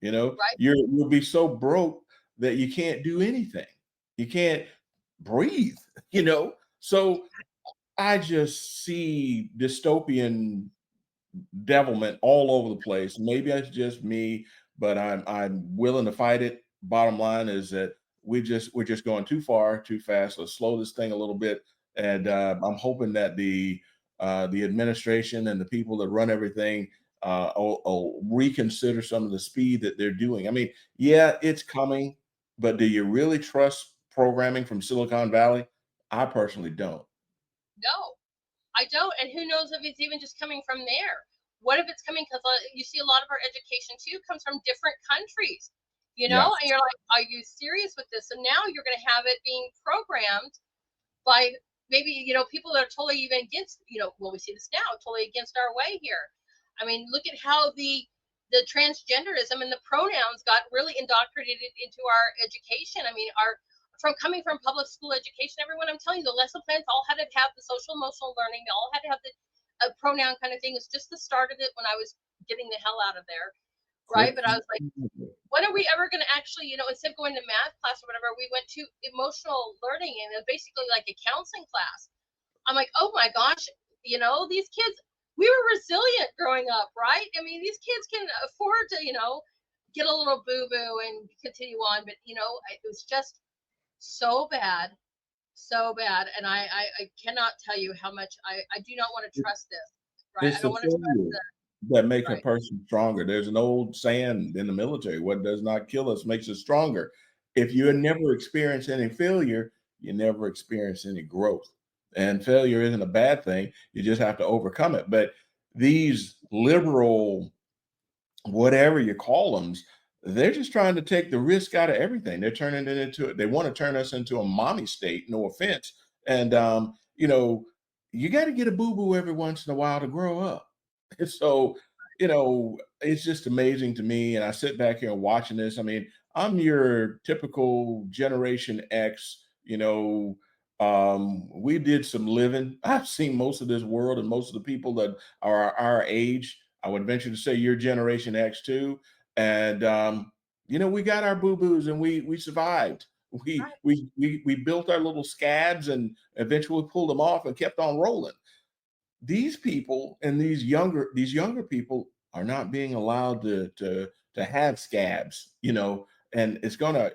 Right. You'll be so broke that you can't do anything. You can't breathe, So I just see dystopian devilment all over the place. Maybe it's just me, but I'm willing to fight it. Bottom line is that we're just going too far, too fast. Let's slow this thing a little bit, and I'm hoping that the administration and the people that run everything will reconsider some of the speed that they're doing. I mean, yeah, it's coming, but do you really trust programming from Silicon Valley? I personally don't. No, I don't. And who knows if it's even just coming from there? What if it's coming because you see a lot of our education too comes from different countries, Yeah. and you're like, are you serious with this? And now you're going to have it being programmed by maybe, people that are totally even against, well, we see this now, totally against our way here. I mean, look at how the transgenderism and the pronouns got really indoctrinated into our education. I mean, from coming from public school education, everyone, I'm telling you, the lesson plans all had to have the social emotional learning. They all had to have the pronoun kind of thing. It's just the start of it when I was getting the hell out of there, right? Quit. But I was like, when are we ever going to actually, instead of going to math class or whatever, we went to emotional learning and basically like a counseling class. I'm like, oh my gosh, these kids, we were resilient growing up, right? I mean, these kids can afford to, get a little boo boo and continue on. But, it was just so bad, so bad. And I cannot tell you how much I do not want to trust this, right? I It's don't the want to trust failure this, that make a right? person stronger. There's an old saying in the military, what does not kill us makes us stronger. If you never experience any failure, you never experience any growth. And failure isn't a bad thing. You just have to overcome it. But these liberal whatever you call them, they're just trying to take the risk out of everything. They're turning it into they want to turn us into a mommy state, no offense. And you got to get a boo-boo every once in a while to grow up. And so, it's just amazing to me. And I sit back here and watching this. I mean, I'm your typical Generation X, we did some living. I've seen most of this world and most of the people that are our age. I would venture to say you're Generation X too. And we got our boo-boos and we survived. We built our little scabs and eventually pulled them off and kept on rolling. These people and these younger people are not being allowed to have scabs, and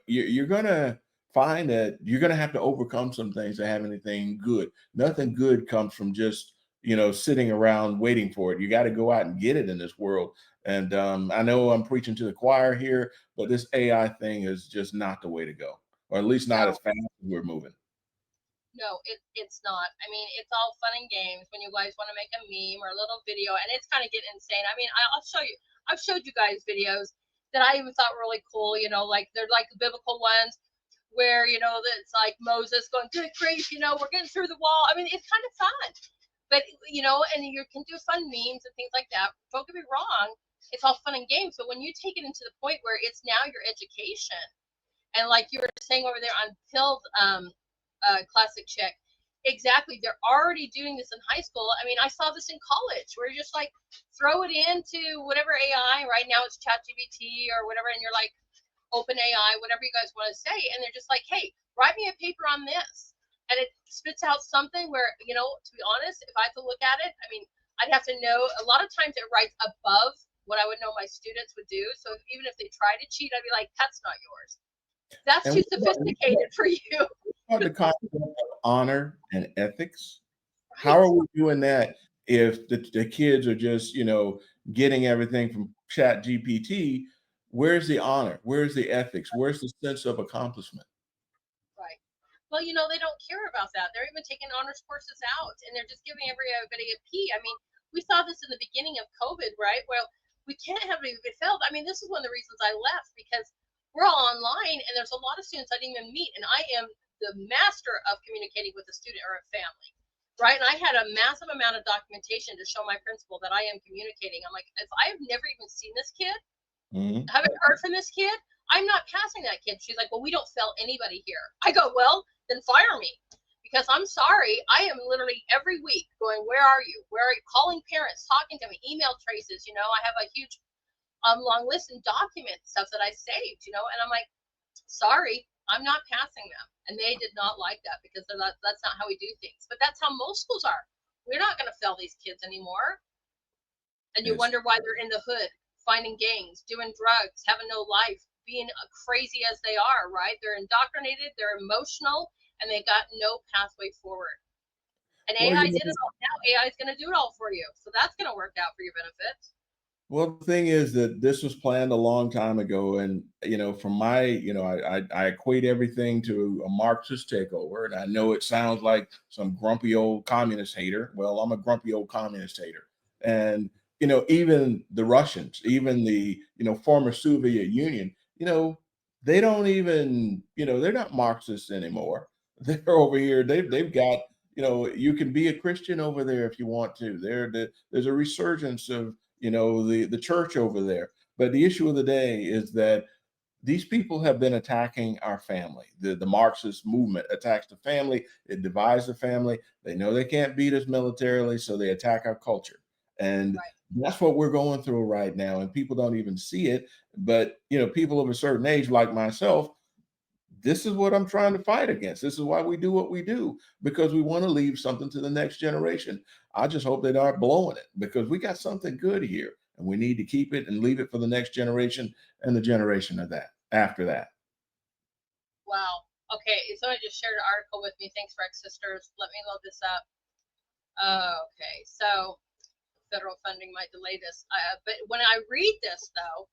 you're gonna find that you're gonna have to overcome some things to have anything good. Nothing good comes from just sitting around waiting for it. You got to go out and get it in this world. And I know I'm preaching to the choir here, but this AI thing is just not the way to go, or at least not as No, fast as we're moving. no, it's not. I mean, it's all fun and games when you guys want to make a meme or a little video, and it's kind of getting insane. I mean, I'll show you. I've showed you guys videos that I even thought were really cool. Like they're like the biblical ones where that's like Moses going, "Good grief, we're getting through the wall." I mean, it's kind of fun, but and you can do fun memes and things like that. Don't get me wrong, it's all fun and games, but when you take it into the point where it's now your education, and like you were saying over there on Pilled Classic Chick, exactly, they're already doing this in high school. I mean, I saw this in college where you're just like throw it into whatever AI. Right now it's ChatGPT or whatever, and you're like open AI, whatever you guys want to say, and they're just like, hey, write me a paper on this. And it spits out something where, to be honest, if I had to look at it, I mean, I'd have to know. A lot of times it writes above what I would know my students would do. So even if they try to cheat, I'd be like, that's not yours. That's And too sophisticated for you. about the concept of honor and ethics? How Right. are we doing that if the kids are just, getting everything from Chat GPT? Where's the honor? Where's the ethics? Where's the sense of accomplishment? Right. Well, they don't care about that. They're even taking honors courses out, and they're just giving everybody a P. I mean, we saw this in the beginning of COVID, right? Well, we can't have it failed. I mean, this is one of the reasons I left because we're all online, and there's a lot of students I didn't even meet, and I am the master of communicating with a student or a family, right? And I had a massive amount of documentation to show my principal that I am communicating. I'm like, if I have never even seen this kid, Mhm. haven't heard from this kid, I'm not passing that kid. She's like, well, we don't fail anybody here. I go, well, then fire me. Because I'm sorry, I am literally every week going, where are you? Where are you? Calling parents, talking to me, email traces. I have a huge long list and document stuff that I saved, and I'm like, sorry, I'm not passing them. And they did not like that because that's not how we do things. But that's how most schools are. We're not going to fail these kids anymore. And you It's wonder why they're in the hood, finding gangs, doing drugs, having no life, being crazy as they are, right? They're indoctrinated, they're emotional, and they got no pathway forward. And well, AI did it all. Now AI is going to do it all for you. So that's going to work out for your benefit. well, the thing is that this was planned a long time ago, and from my, I equate everything to a Marxist takeover, and I know it sounds like some grumpy old communist hater. Well, I'm a grumpy old communist hater, and even the Russians, even the former Soviet Union, they don't even, they're not Marxists anymore. They're over here. They've got, you can be a Christian over there if you want to. There's a resurgence of the church over there. But the issue of the day is that these people have been attacking our family. The Marxist movement attacks the family. It divides the family. They know they can't beat us militarily, so they attack our culture. And Right. that's what we're going through right now. And people don't even see it. But people of a certain age, like myself, this is what I'm trying to fight against. This is why we do what we do, because we want to leave something to the next generation. I just hope they aren't blowing it, because we got something good here and we need to keep it and leave it for the next generation and the generation of that after that. Wow. Okay. Someone just shared an article with me. Thanks, Rex Sisters. Let me load this up. Okay. So federal funding might delay this. But when I read this, though,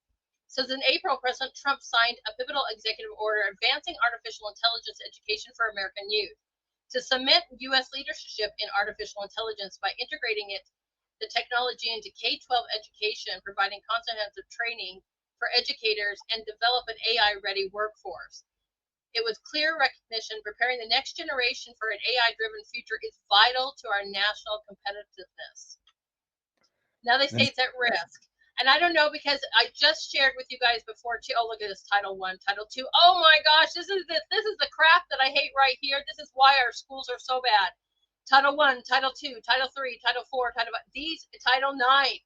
it says in April, President Trump signed a pivotal executive order advancing artificial intelligence education for American youth to cement U.S. leadership in artificial intelligence by integrating the technology into K-12 education, providing comprehensive training for educators, and develop an AI-ready workforce. It was clear recognition preparing the next generation for an AI-driven future is vital to our national competitiveness. Now they say it's at risk. And I don't know, because I just shared with you guys before too. Oh, look at this, Title I, Title II. Oh my gosh, this is the crap that I hate right here. This is why our schools are so bad. Title I, Title II, Title III, Title IV, Title IX. Mm.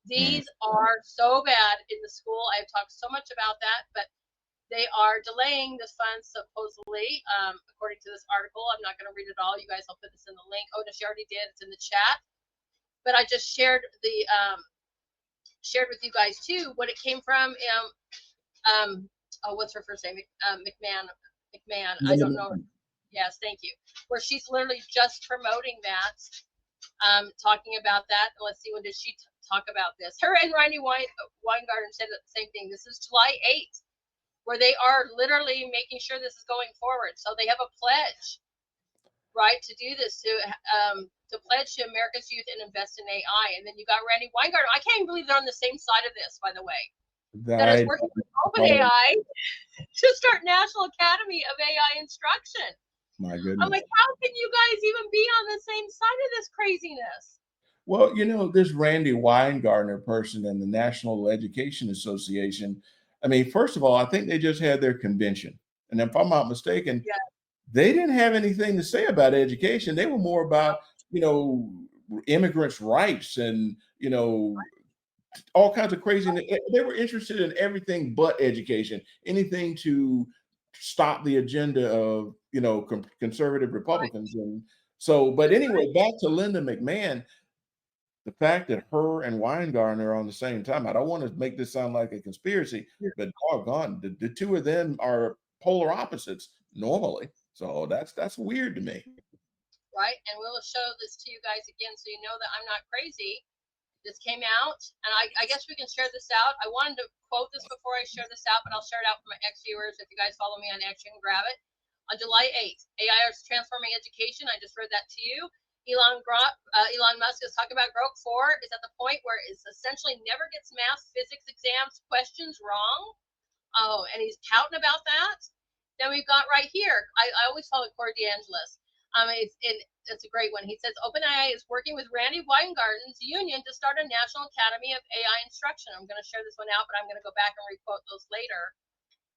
These are so bad in the school. I've talked so much about that, but they are delaying the funds supposedly, according to this article. I'm not going to read it all. You guys, I'll put this in the link. Oh, no, she already did. It's in the chat. But I just shared with you guys too what it came from. Oh, what's her first name? McMahon. I don't know. Yes, thank you. Where she's literally just promoting that, talking about that. Let's see, when did she talk about this? Her and Randy Weingarten said the same thing. This is July 8th, where they are literally making sure this is going forward. So they have a pledge, right, to do this, to pledge to America's youth and invest in AI. And then you got Randy Weingarten. I can't even believe they're on the same side of this, by the way. That is I, working with OpenAI to start National Academy of AI Instruction. my I'm goodness. like, how can you guys even be on the same side of this craziness? Well, this Randy Weingartner person and the National Education Association, I mean, first of all, I think they just had their convention. And if I'm not mistaken, Yeah. they didn't have anything to say about education. They were more about, immigrants' rights and, all kinds of crazy. They were interested in everything but education, anything to stop the agenda of, conservative Republicans. And so, but anyway, back to Linda McMahon, the fact that her and Weingarten are on the same time, I don't want to make this sound like a conspiracy, but doggone, the two of them are polar opposites normally. So that's weird to me. Right? And we'll show this to you guys again so you know that I'm not crazy. This came out, and I guess we can share this out. I wanted to quote this before I share this out, but I'll share it out for my X viewers. If you guys follow me on X, you can grab it. On July 8th, AI is transforming education. I just read that to you. Elon Musk is talking about Grok 4 is at the point where it essentially never gets math, physics exams questions wrong. Oh, and he's touting about that. Then we've got right here. I always follow Corey DeAngelis. It's a great one. He says OpenAI is working with Randy Weingarten's union to start a National Academy of AI Instruction. I'm going to share this one out, but I'm going to go back and requote those later.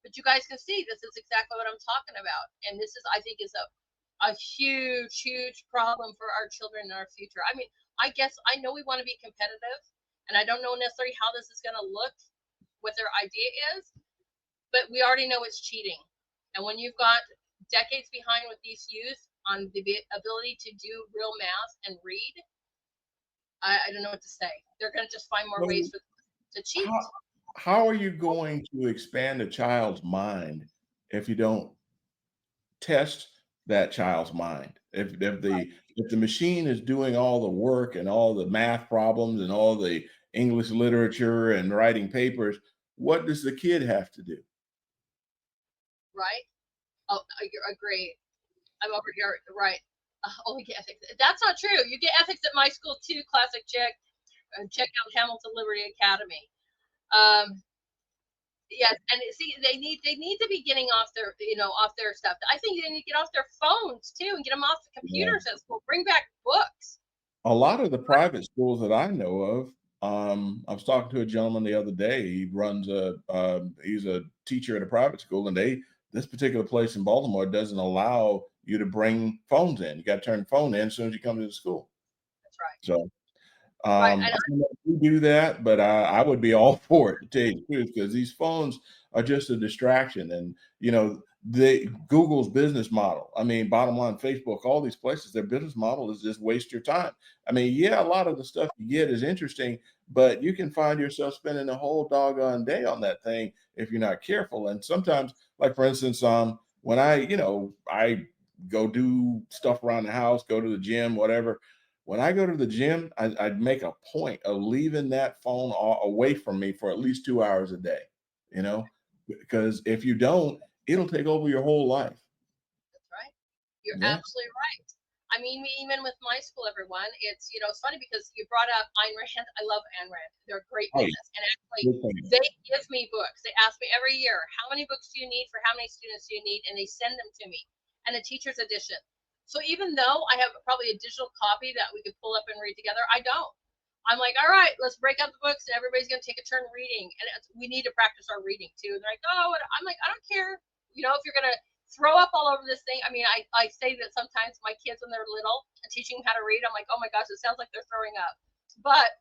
But you guys can see this is exactly what I'm talking about, and this is, I think, is a huge, huge problem for our children and our future. I mean, I guess I know we want to be competitive, and I don't know necessarily how this is going to look, what their idea is, but we already know it's cheating. And when you've got decades behind with these youth on the ability to do real math and read, I don't know what to say. They're going to just find more ways Well, to cheat. how how are you going to expand a child's mind if you don't test that child's mind? If the machine is doing all the work and all the math problems and all the English literature and writing papers, what does the kid have to do? Right? Oh, I agree. I'm over here. Right. Oh, we get ethics. That's not true. You get ethics at my school too. Classic chick. Check out Hamilton Liberty Academy. Um, yes, and see, they need to be getting off their off their stuff. I think they need to get off their phones too and get them off the Yeah. computers at school. Bring back books. A lot of the private schools that I know of, I was talking to a gentleman the other day. He's a teacher at a private school, and this particular place in Baltimore doesn't allow you to bring phones in. You got to turn the phone in as soon as you come to the school. That's right. So Right. And I don't know if we do that, but I would be all for it to tell you the truth, because these phones are just a distraction. And Google's business model. I mean, bottom line, Facebook, all these places, their business model is just waste your time. I mean, yeah, a lot of the stuff you get is interesting, but you can find yourself spending a whole doggone day on that thing if you're not careful. And sometimes, like for instance, when I go do stuff around the house, go to the gym, whatever. When I go to the gym, I'd make a point of leaving that phone away from me for at least 2 hours a day, you know, because if you don't, it'll take over your whole life. that's right. You're Yeah. absolutely right. I mean, even with my school, everyone, it's funny because you brought up Ayn Rand. I love Ayn Rand. They're a great Oh, yeah. business. And actually, Good thing. they give me books. They ask me every year, how many books do you need for how many students do you need? And they send them to me and a teacher's edition. So even though I have probably a digital copy that we could pull up and read together, I don't. I'm like, all right, let's break out the books and everybody's going to take a turn reading. And we need to practice our reading too. And they're like, oh, I'm like, I don't care. If you're going to throw up all over this thing. I mean, I say that sometimes my kids when they're little and teaching them how to read, I'm like, oh my gosh, it sounds like they're throwing up. But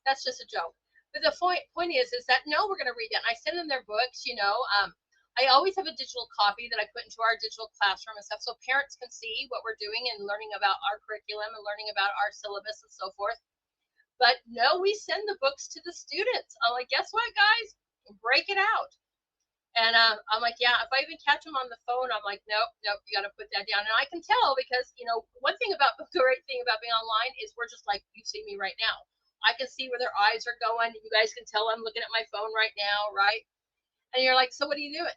that's just a joke. But the point is that no, we're going to read that. And I send them their books. I always have a digital copy that I put into our digital classroom and stuff, so parents can see what we're doing and learning about our curriculum and learning about our syllabus and so forth. But no, we send the books to the students. I'm like, guess what, guys? Break it out. And I'm like, yeah, if I even catch them on the phone, I'm like, nope, nope, you got to put that down. And I can tell because, one thing about the great thing about being online is we're just like, you see me right now. I can see where their eyes are going. You guys can tell I'm looking at my phone right now, right? And you're like, so what are you doing?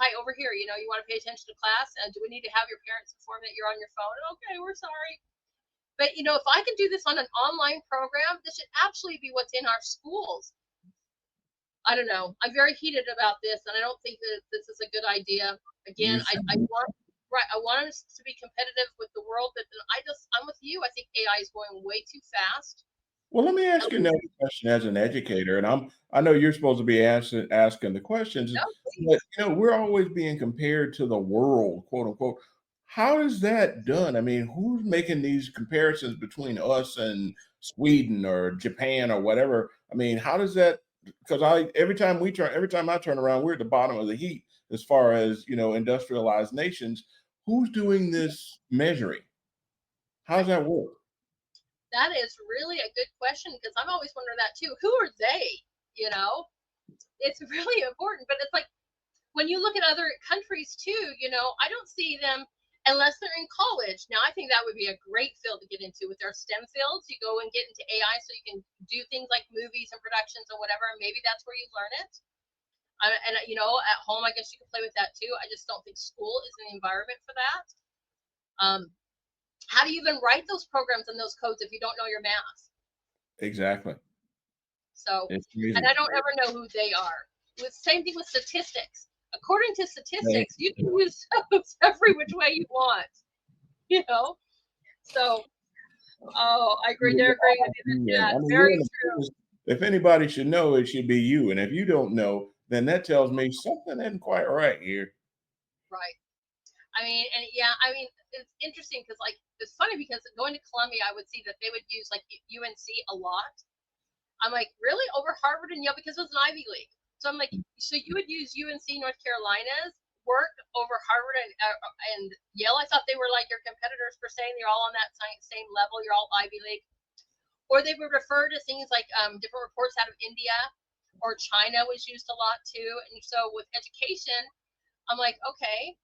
Hi, over here, you want to pay attention to class? And do we need to have your parents inform that you're on your phone? Okay, we're sorry. But, if I can do this on an online program, this should absolutely be what's in our schools. I don't know. I'm very heated about this, and I don't think that this is a good idea. You Again, I should. want right. I want us to be competitive with the world, but I'm with you. I think AI is going way too fast. Well, let me ask you another question as an educator, and I know you're supposed to be asking the questions, No, but please. we're always being compared to the world, quote unquote. How is that done? I mean, who's making these comparisons between us and Sweden or Japan or whatever? I mean, how does that? Because every time I turn around, we're at the bottom of the heap as far as industrialized nations. Who's doing this measuring? How does Right. that work? That is really a good question because I'm always wondering that too. Who are they? You know, it's really important. But it's like when you look at other countries too, I don't see them unless they're in college. Now, I think that would be a great field to get into with their STEM fields. You go and get into AI so you can do things like movies and productions or whatever. And maybe that's where you learn it. And at home, I guess you can play with that too. I just don't think school is an environment for that. Um, how do you even write those programs and those codes if you don't know your math? Exactly. So, It's and crazy. I don't ever know who they are. With same thing with statistics. According to Thank statistics, you can use those every which way you want. You know. So, oh, I agree. you. They're agreeing with you. Yeah. Yeah, I mean, you're very in the true. business. If anybody should know, it should be you. And if you don't know, then that tells me something isn't quite right here. Right. I mean, and yeah, I mean, it's interesting because like it's funny because going to Columbia, I would see that they would use like UNC a lot. I'm like, really over Harvard and Yale because it was an Ivy League. So I'm like, so you would use UNC North Carolina's work over Harvard and Yale? I thought they were like your competitors per se. And you're all on that same level. You're all Ivy League. or they would refer to things like different reports out of India or China was used a lot too. And so with education, I'm like, okay,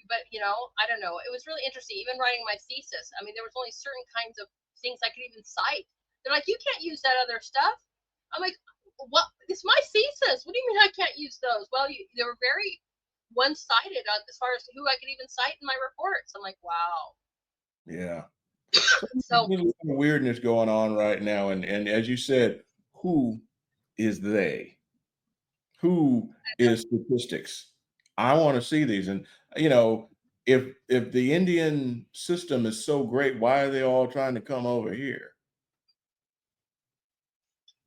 but I don't know. It was really interesting. Even writing my thesis, I mean, there was only certain kinds of things I could even cite. They're like, you can't use that other stuff. I'm like, what? It's my thesis. What do you mean I can't use those? Well, they were very one-sided as far as who I could even cite in my reports. I'm like, wow. Yeah. So There's a lot of weirdness going on right now, and as you said, who is they? Who is statistics? I want to see these, and if the Indian system is so great, why are they all trying to come over here?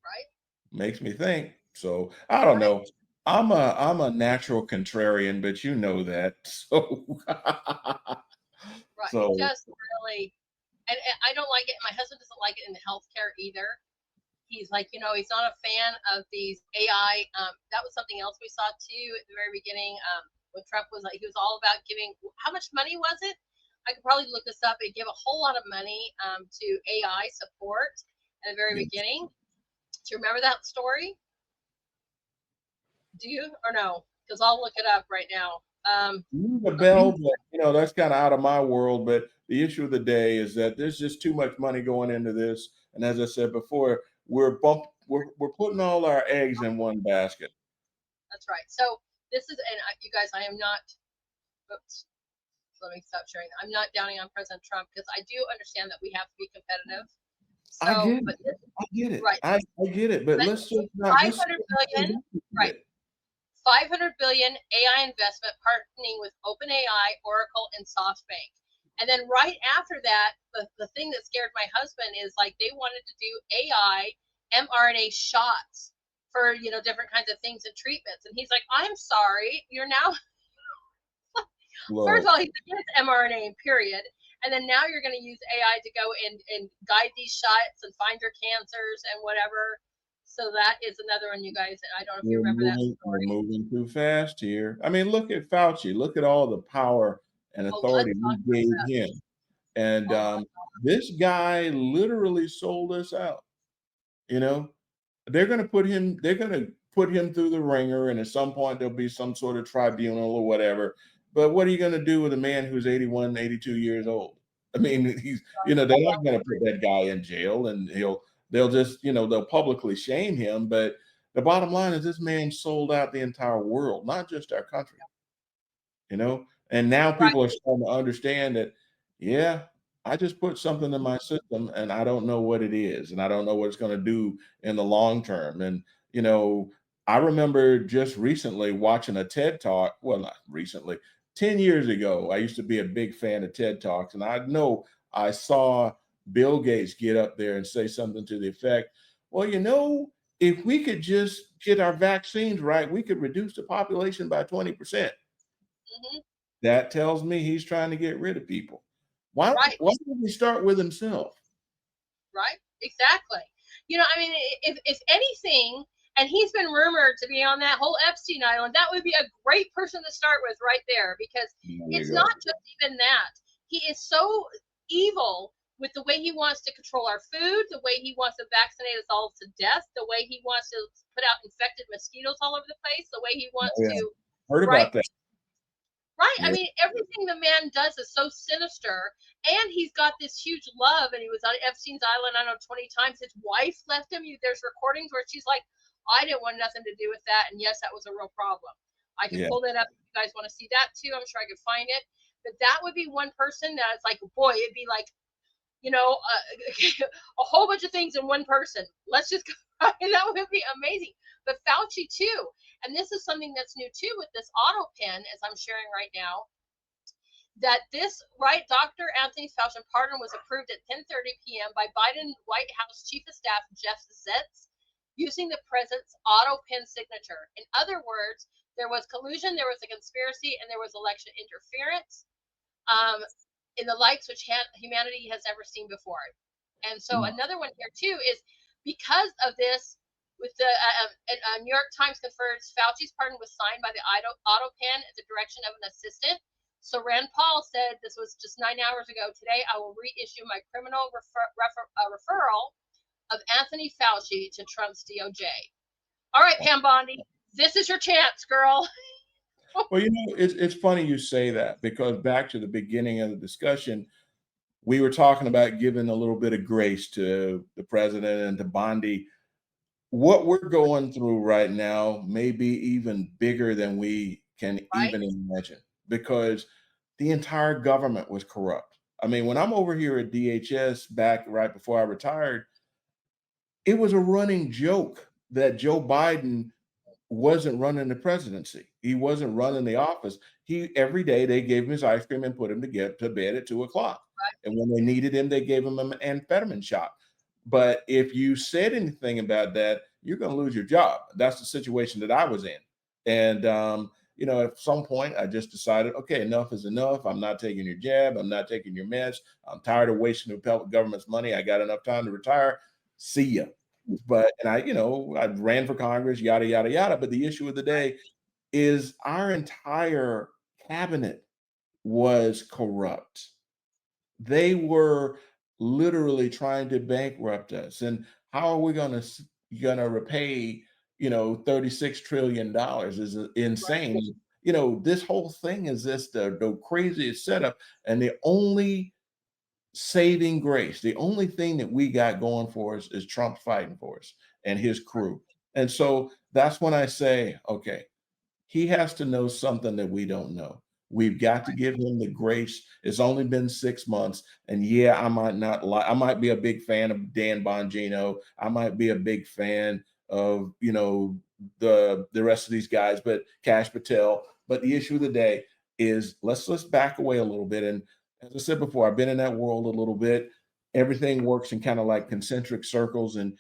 right, Makes me think. So I don't right, know. I'm a natural contrarian, but you know that. So right. It so just really, and I don't like it. My husband doesn't like it in the healthcare either. He's like, he's not a fan of these AI. That was something else we saw too at the very beginning. When Trump was like, he was all about giving. How much money was it? I could probably look this up. It gave a whole lot of money to AI support at the very yeah. beginning. Do you remember that story? Do you or no? Because I'll look it up right now. Ring the bell, but that's kind of out of my world. But the issue of the day is that there's just too much money going into this, and as I said before, we're putting all our eggs in one basket. That's right. So this is, and you guys, I am not. Oops. Let me stop sharing. I'm not downing on President Trump because I do understand that we have to be competitive. I So, get it. but this, I get it. right, I get it. But but let's just not. Let's 500 billion, right? it. 500 billion AI investment partnering with OpenAI, Oracle, and SoftBank. And then right after that, the thing that scared my husband is like they wanted to do AI mRNA shots for different kinds of things and treatments. And he's like, I'm sorry, you're now first Look, of all, he's against mRNA, period. And then now you're going to use AI to go and guide these shots and find your cancers and whatever. So that is another one, you guys. I don't know if you remember that we're story. moving too fast here. I mean, look at Fauci. Look at all the power and Oh, let's authority we talk about gave that. him. And Oh my, this guy literally sold us out. You know, they're going to put him through the ringer, and at some point there'll be some sort of tribunal or whatever. But what are you going to do with a man who's 81, 82 years old? I mean, they're not going to put that guy in jail, and they'll just, they'll publicly shame him. But the bottom line is this man sold out the entire world, not just our country. And now right, people are starting to understand that, yeah, I just put something in my system and I don't know what it is, and I don't know what it's going to do in the long term. And you know I remember just recently watching a TED talk. Well, not recently, 10 years ago. I used to be a big fan of TED talks, and I know I saw Bill Gates get up there and say something to the effect, well, if we could just get our vaccines right, we could reduce the population by 20%. mm-hmm, That tells me he's trying to get rid of people. Why right, why don't he start with himself? right, exactly. I mean, if anything, and he's been rumored to be on that whole Epstein Island, that would be a great person to start with right there because There you it's go. not just even that. He is so evil with the way he wants to control our food, the way he wants to vaccinate us all to death, the way he wants to put out infected mosquitoes all over the place, the way he Oh, wants yeah. to, Heard right? about that. Right. I Yeah. mean, everything the man does is so sinister. And he's got this huge love. And he was on Epstein's Island, I don't know, 20 times. His wife left him. There's recordings where she's like, I didn't want nothing to do with that. And yes, that was a real problem. I can Yeah. pull that up if you guys want to see that too. I'm sure I could find it. But that would be one person that is like, boy, it'd be like, a whole bunch of things in one person. Let's just go. That would be amazing. But Fauci too. And this is something that's new too with this auto pen, as I'm sharing right now, that this right Dr. Anthony Fauci pardon was approved at 10:30 p.m. by Biden White House Chief of Staff Jeff Zients using the president's auto pen signature. In other words, there was collusion, there was a conspiracy, and there was election interference in the likes which humanity has ever seen before. And so another one here too is because of this, with the New York Times confirms Fauci's pardon was signed by the auto pen at the direction of an assistant. So Rand Paul said, this was just 9 hours ago, today I will reissue my criminal referral of Anthony Fauci to Trump's DOJ. All right, Pam Bondi, this is your chance, girl. Well, it's funny you say that, because back to the beginning of the discussion, we were talking about giving a little bit of grace to the president and to Bondi. What we're going through right now may be even bigger than we can Right? even imagine, because the entire government was corrupt. I mean, when I'm over here at DHS back right before I retired, it was a running joke that Joe Biden wasn't running the presidency. He wasn't running the office. He every day they gave him his ice cream and put him to get to bed at 2 o'clock. Right? And when they needed him, they gave him an amphetamine shot. But if you said anything about that, you're going to lose your job. That's the situation that I was in. And at some point, I just decided, okay, enough is enough. I'm not taking your jab. I'm not taking your meds. I'm tired of wasting the government's money. I got enough time to retire. See ya. But and I ran for Congress, yada yada yada. But the issue of the day is our entire cabinet was corrupt. They were literally trying to bankrupt us. And how are we gonna repay, $36 trillion is Right? insane. This whole thing is just the craziest setup. And the only saving grace, the only thing that we got going for us is Trump fighting for us and his crew. And so that's when I say, okay, he has to know something that we don't know. We've got to give him the grace. It's only been 6 months. And yeah, I might not like, I might be a big fan of Dan Bongino. I might be a big fan of, the rest of these guys, but Cash Patel. But the issue of the day is let's back away a little bit. And as I said before, I've been in that world a little bit. Everything works in kind of like concentric circles. And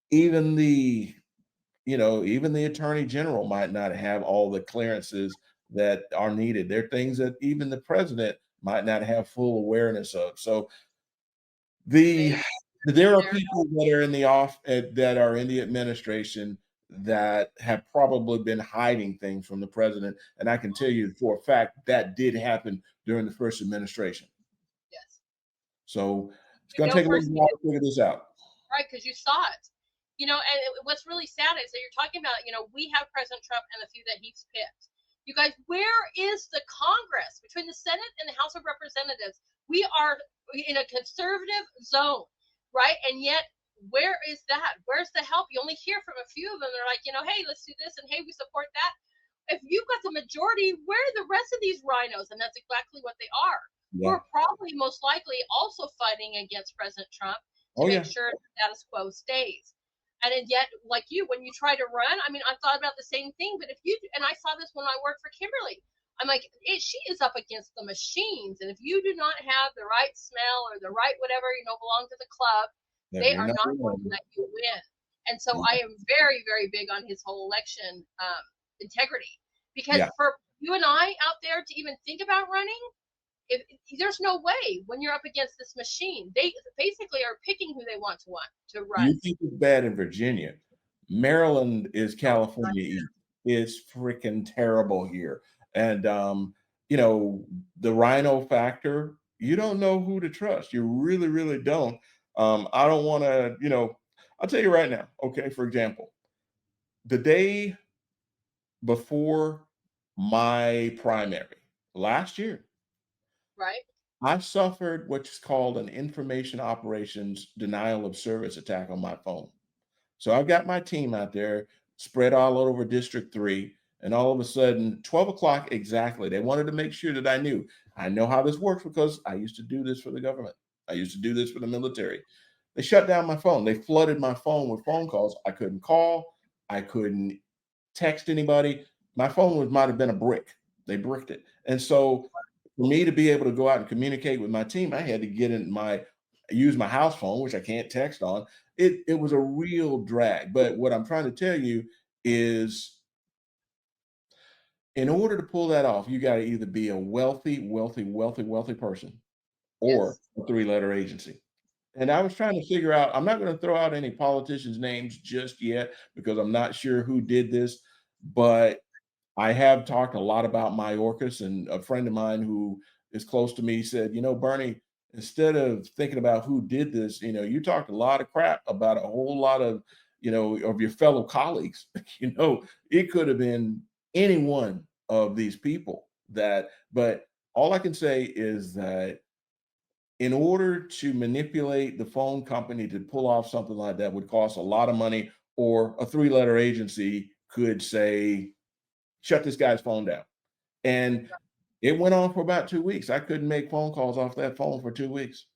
even the even the attorney general might not have all the clearances that are needed. There are things that even the president might not have full awareness of. So the Maybe there are there. people that are in the that are in the administration that have probably been hiding things from the president. And I can tell you for a fact that did happen during the first administration. Yes. So it's You going to know take a little while firsthand, to figure this out. right? Because you saw it. And what's really sad is that you're talking about, we have President Trump and the few that he's picked. You guys, where is the Congress between the Senate and the House of Representatives? We are in a conservative zone, right? And yet, where is that? Where's the help? You only hear from a few of them. They're like, hey, let's do this, and hey, we support that. If you've got the majority, where are the rest of these rhinos? And that's exactly what they are. Who Yeah. are probably most likely also fighting against President Trump to Oh make yeah. sure the status quo stays. And yet, like you, when you try to run, I mean, I thought about the same thing. But if you, and I saw this when I worked for Kimberly, I'm like, she is up against the machines. And if you do not have the right smell or the right whatever, belong to the club, Yeah, they you're are not not going to alone. let you win. And so I am very, very big on his whole election integrity. Because Yeah. for you and I out there to even think about running, if there's no way when you're up against this machine, they basically are picking who they want to run. You think it's bad in Virginia. Maryland is No, it's not California here. East. It's freaking terrible here. And you know, the rhino factor, you don't know who to trust. You really, really don't. I don't want to, I'll tell you right now, okay, for example, the day before my primary last year, Right? I suffered what's called an information operations denial of service attack on my phone. So I've got my team out there spread all over District 3. And all of a sudden, 12 o'clock exactly, they wanted to make sure that I knew. I know how this works because I used to do this for the government. I used to do this for the military. They shut down my phone. They flooded my phone with phone calls. I couldn't call. I couldn't text anybody. My phone might have been a brick. They bricked it. And so for me to be able to go out and communicate with my team, I had to use my house phone, which I can't text on. It was a real drag. But what I'm trying to tell you is in order to pull that off, you got to either be a wealthy, wealthy, wealthy, wealthy person or Yes. a three-letter agency. And I was trying to figure out, I'm not going to throw out any politicians' names just yet because I'm not sure who did this, but I have talked a lot about Mayorkas, and a friend of mine who is close to me said, Bernie, instead of thinking about who did this, you talked a lot of crap about a whole lot of, of your fellow colleagues. It could have been any one of these people but all I can say is that in order to manipulate the phone company to pull off something like that would cost a lot of money, or a three-letter agency could say, shut this guy's phone down. And it went on for about 2 weeks. I couldn't make phone calls off that phone for 2 weeks.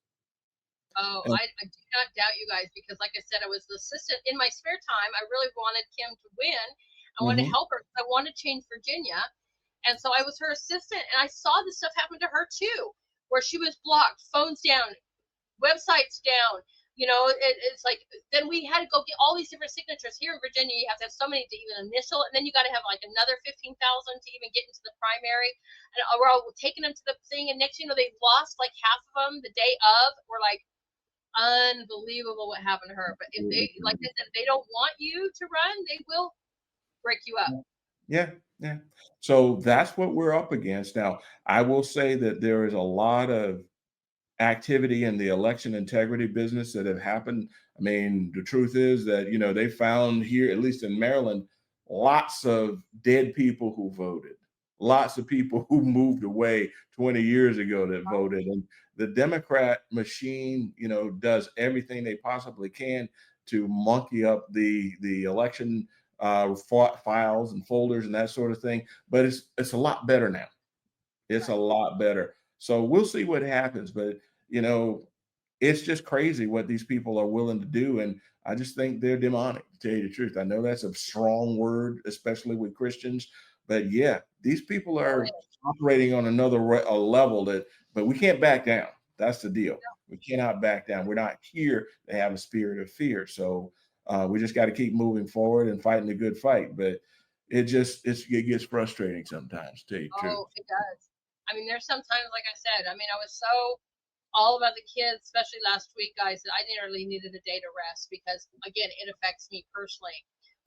Oh, And I do not doubt you guys because, like I said, I was the assistant in my spare time. I really wanted Kim to win. I wanted to mhm, help her. I wanted to change Virginia. And so I was her assistant, and I saw this stuff happen to her too, where she was blocked, phones down, websites down. It's like then we had to go get all these different signatures. Here in Virginia, you have to have so many to even initial, and then you got to have like another 15,000 to even get into the primary. And we're all taking them to the thing, and next, they lost like half of them the day of. We're like, unbelievable what happened to her. But if they, like I said, if they don't want you to run, they will break you up. yeah, yeah. So that's what we're up against. Now, I will say that there is a lot of activity in the election integrity business that have happened. I mean, the truth is that, they found here, at least in Maryland, lots of dead people who voted, lots of people who moved away 20 years ago that voted. And the Democrat machine, does everything they possibly can to monkey up the election files and folders and that sort of thing. But it's a lot better now. It's a Right. lot better. So we'll see what happens, but you know, it's just crazy what these people are willing to do, and I just think they're demonic, to tell you the truth. I know that's a strong word, especially with Christians, but yeah, these people Oh, are yeah. operating on another a level but we can't back down. That's the deal. We cannot back down. We're not here to have a spirit of fear. So we just got to keep moving forward and fighting the good fight. But it gets frustrating sometimes, to tell you the truth. Oh, it does. I mean, there's sometimes, like I said, I mean, I was so all about the kids, especially last week, guys, that I literally needed a day to rest because, again, it affects me personally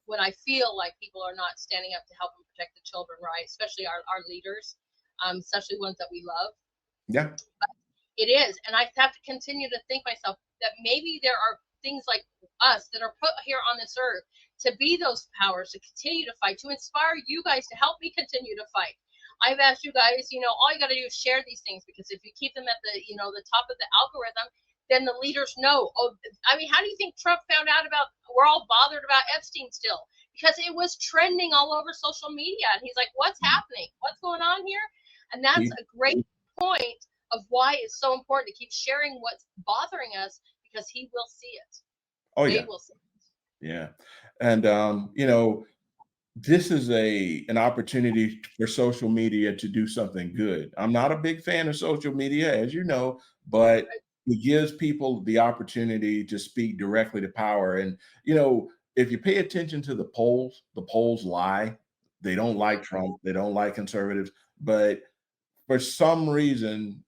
when I feel like people are not standing up to help and protect the children, right? Especially our leaders, especially ones that we love. Yeah. It is. And I have to continue to think myself that maybe there are things like us that are put here on this earth to be those powers, to continue to fight, to inspire you guys to help me continue to fight. I've asked you guys, all you got to do is share these things because if you keep them at the top of the algorithm, then the leaders know. Oh, I mean, how do you think Trump found out about? We're all bothered about Epstein still because it was trending all over social media, and he's like, "What's happening? What's going on here?" And that's He- a great point of why it's so important to keep sharing what's bothering us because he will see it. oh They yeah. will see it. Yeah. And this is an opportunity for social media to do something good. I'm not a big fan of social media, as you know, but it gives people the opportunity to speak directly to power. And if you pay attention to the polls lie. They don't like Mm-hmm. Trump. They don't like conservatives. But for some reason,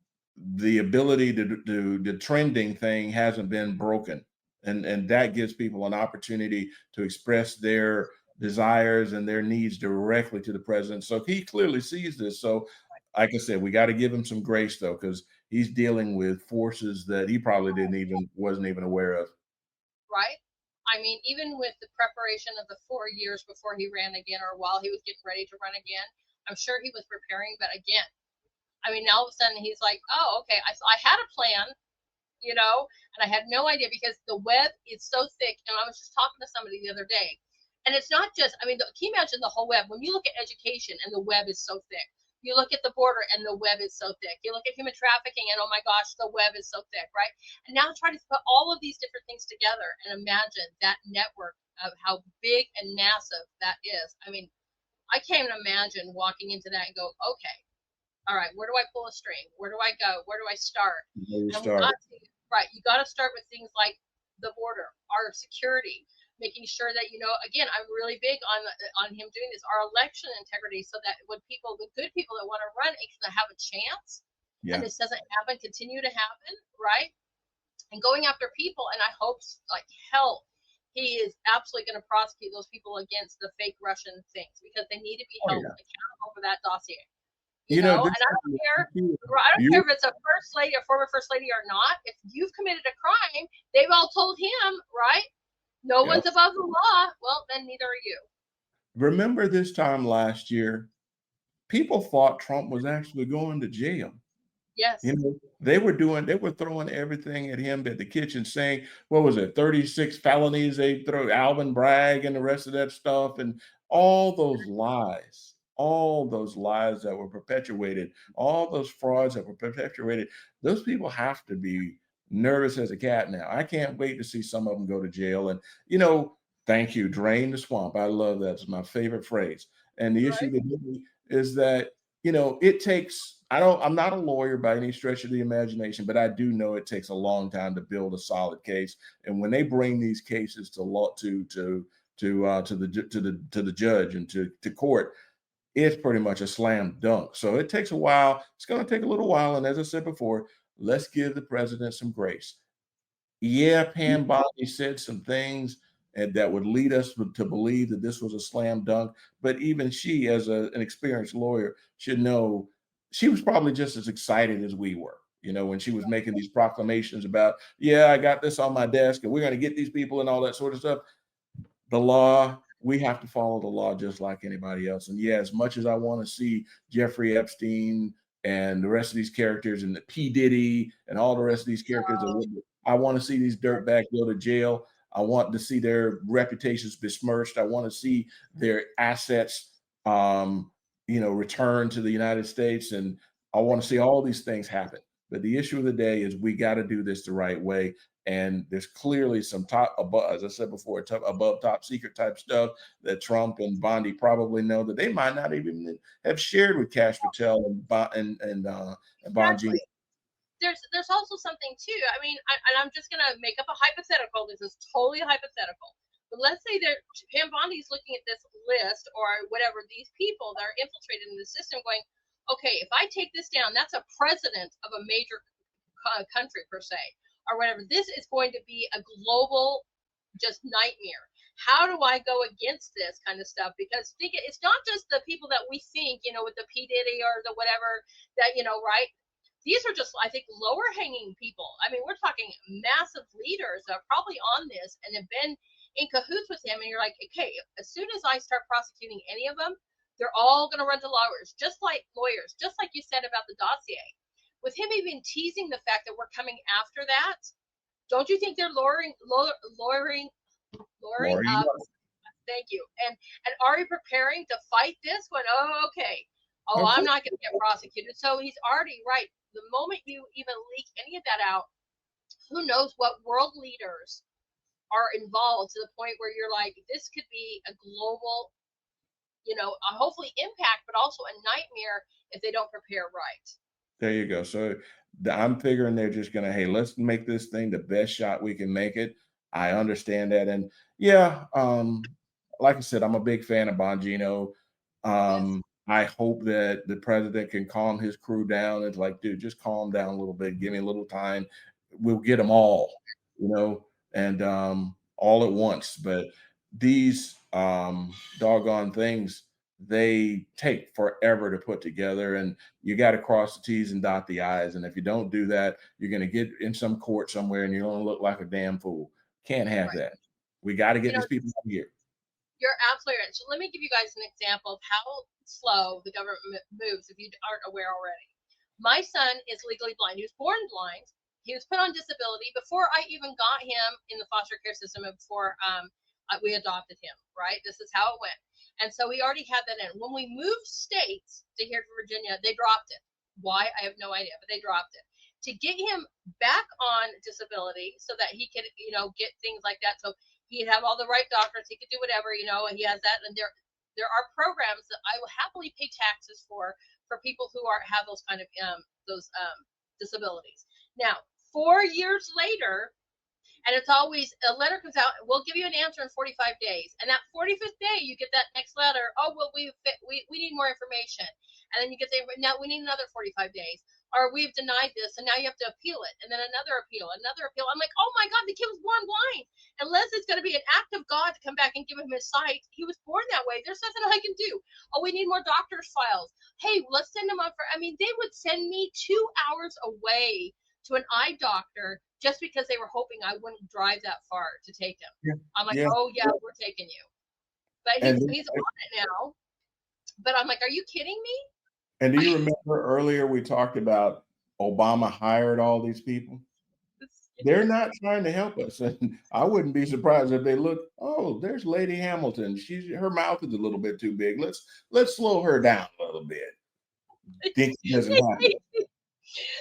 the ability to do the trending thing hasn't been broken. And that gives people an opportunity to express their desires and their needs directly to the president. So he clearly sees this. So, like I said, we got to give him some grace though, because he's dealing with forces that he probably wasn't even aware of. Right? I mean, even with the preparation of the 4 years before he ran again, or while he was getting ready to run again, I'm sure he was preparing. But again, I mean, all of a sudden he's like, "Oh, okay, I had a plan, and I had no idea because the web is so thick." And I was just talking to somebody the other day, and it's not just, I mean, can you imagine the whole web? When you look at education and the web is so thick, you look at the border and the web is so thick, you look at human trafficking and oh my gosh, the web is so thick, right? And now try to put all of these different things together and imagine that network of how big and massive that is. I mean, I can't imagine walking into that and go, okay, all right, where do I pull a string? Where do I go? Where do I start? Before we And we start. got to, right, you got to start with things like the border, our security, making sure that, again, I'm really big on him doing this, our election integrity, so that when people, the good people that want to run, actually have a chance, and Yeah. this doesn't happen, continue to happen, right? And going after people, and I hope like hell he is absolutely going to prosecute those people against the fake Russian things because they need to be Oh held yeah. that dossier. You know, this And I don't care you if it's a first lady, a former first lady or not. If you've committed a crime, they've all told him, right? No yep. one's above the law. Well, then neither are you. Remember this time last year, people thought Trump was actually going to jail. You Yes. know, they were throwing everything at him at the kitchen, saying, what was it, 36 felonies? They throw Alvin Bragg and the rest of that stuff, and all those lies that were perpetuated, all those frauds that were perpetuated. Those people have to be nervous as a cat now. I can't wait to see some of them go to jail. And, you know, thank you, drain the swamp. I love that. It's my favorite phrase. And the issue Right. that is that, you know, it takes, I'm not a lawyer by any stretch of the imagination, but I do know it takes a long time to build a solid case. And when they bring these cases to law to the judge and to court, it's pretty much a slam dunk. So it takes a while. It's going to take a little while. And as I said before, let's give the president some grace. Yeah, Pam Bondi said some things and that would lead us to believe that this was a slam dunk. But even she, as an experienced lawyer, should know she was probably just as excited as we were. You know, when she was making these proclamations about, yeah, I got this on my desk and we're going to get these people and all that sort of stuff. The law, we have to follow the law just like anybody else. And yeah, as much as I want to see Jeffrey Epstein and the rest of these characters and the P. Diddy and all the rest of these characters, I want to see these dirtbags go to jail. I want to see their reputations besmirched. I want to see their assets, returned to the United States. And I want to see all these things happen. But the issue of the day is we got to do this the right way. And there's clearly some top above, as I said before, above top secret type stuff that Trump and Bondi probably know that they might not even have shared with Cash Patel and Bongino. Exactly. There's also something too. I mean, and I'm just gonna make up a hypothetical. This is totally hypothetical. But let's say that Pam Bondi's looking at this list or whatever, these people that are infiltrated in the system, going, okay, if I take this down, that's a president of a major country per se, or whatever. This is going to be a global just nightmare. How do I go against this kind of stuff? Because it's not just the people that we think, with the P. Diddy or the whatever that, right? These are just, I think, lower hanging people. I mean, we're talking massive leaders that are probably on this and have been in cahoots with him. And you're like, okay, as soon as I start prosecuting any of them, they're all going to run to lawyers, just like you said about the dossier. With him even teasing the fact that we're coming after that, don't you think they're lawyering up? Thank you. And are you preparing to fight this one? Oh, okay. Oh, I'm not going to get prosecuted. So he's already right. The moment you even leak any of that out, who knows what world leaders are involved to the point where you're like, this could be a global, hopefully impact, but also a nightmare if they don't prepare right. There you go. So I'm figuring they're just going to, hey, let's make this thing the best shot we can make it. I understand that. And yeah, like I said, I'm a big fan of Bongino. Yes. I hope that the president can calm his crew down. It's like, dude, just calm down a little bit. Give me a little time. We'll get them all, and all at once. But these doggone things, they take forever to put together. And you got to cross the T's and dot the I's. And if you don't do that, you're going to get in some court somewhere and you're going to look like a damn fool. Can't have Right. that. We got to get these people out of here. You're absolutely right. So let me give you guys an example of how slow the government moves if you aren't aware already. My son is legally blind. He was born blind. He was put on disability before I even got him in the foster care system and before we adopted him, right? This is how it went. And so we already had that in. When we moved states to here to Virginia, they dropped it. Why? I have no idea, but they dropped it. To get him back on disability so that he could, get things like that. So he'd have all the right doctors, he could do whatever, and he has that. And there are programs that I will happily pay taxes for people who have those kind of disabilities. Now, 4 years later, and it's always a letter comes out, we'll give you an answer in 45 days. And that 45th day, you get that next letter. Oh, well, we need more information. And then you get now we need another 45 days. or we've denied this, and now you have to appeal it, and then another appeal, another appeal. I'm like, oh my God, the kid was born blind. Unless it's going to be an act of God to come back and give him his sight, he was born that way. There's nothing I can do. Oh, we need more doctor's files. Hey, let's send him on for, I mean, they would send me 2 hours away to an eye doctor just because they were hoping I wouldn't drive that far to take him. Yeah. I'm like, Yeah. oh yeah, we're taking you. But And he's on it now. But I'm like, are you kidding and do you me? remember earlier we talked about Obama hired all these people? They're Yes. not trying to help us. And I wouldn't be surprised if they look, oh, there's Lady Hamilton. Her mouth is a little bit too big. Let's slow her down a little bit. Think it doesn't happen.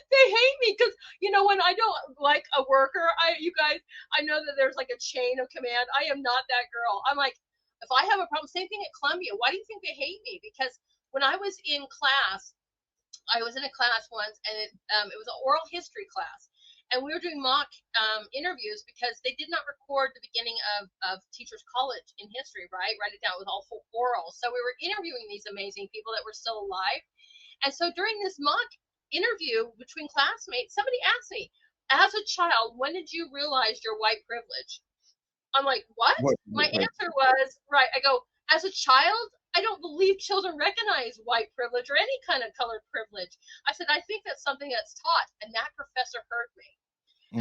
They hate me because when I don't like a worker, you guys, I know that there's like a chain of command. I am not that girl. I'm like, if I have a problem, same thing at Columbia. Why do you think they hate me? Because when I was in class, I was in a class once, and it was an oral history class, and we were doing mock interviews because they did not record the beginning of Teachers College in history, right? Write it down. It was all oral. So we were interviewing these amazing people that were still alive. And so during this mock interview between classmates, somebody asked me, as a child, when did you realize your white privilege? I'm like, what? My What answer was, right, I go, as a child, I don't believe children recognize white privilege or any kind of colored privilege. I said, I think that's something that's taught. And that professor heard me.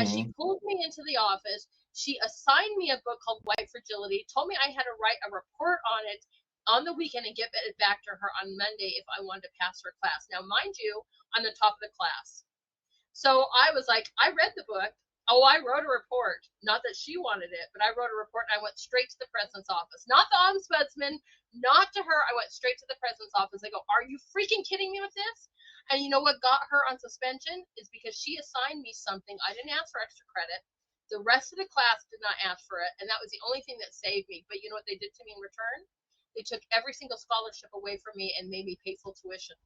And she Mhm. pulled me into the office. She assigned me a book called White Fragility, told me I had to write a report on it on the weekend and get it back to her on Monday if I wanted to pass her class. Now, mind you, I'm the top of the class. So I was like, I read the book. Oh, I wrote a report. Not that she wanted it, but I wrote a report and I went straight to the president's office. Not the ombudsman, not to her. I went straight to the president's office. I go, are you freaking kidding me with this? And you know what got her on suspension is because she assigned me something. I didn't ask for extra credit. The rest of the class did not ask for it. And that was the only thing that saved me. But you know what they did to me in return? They took every single scholarship away from me and made me pay full tuition.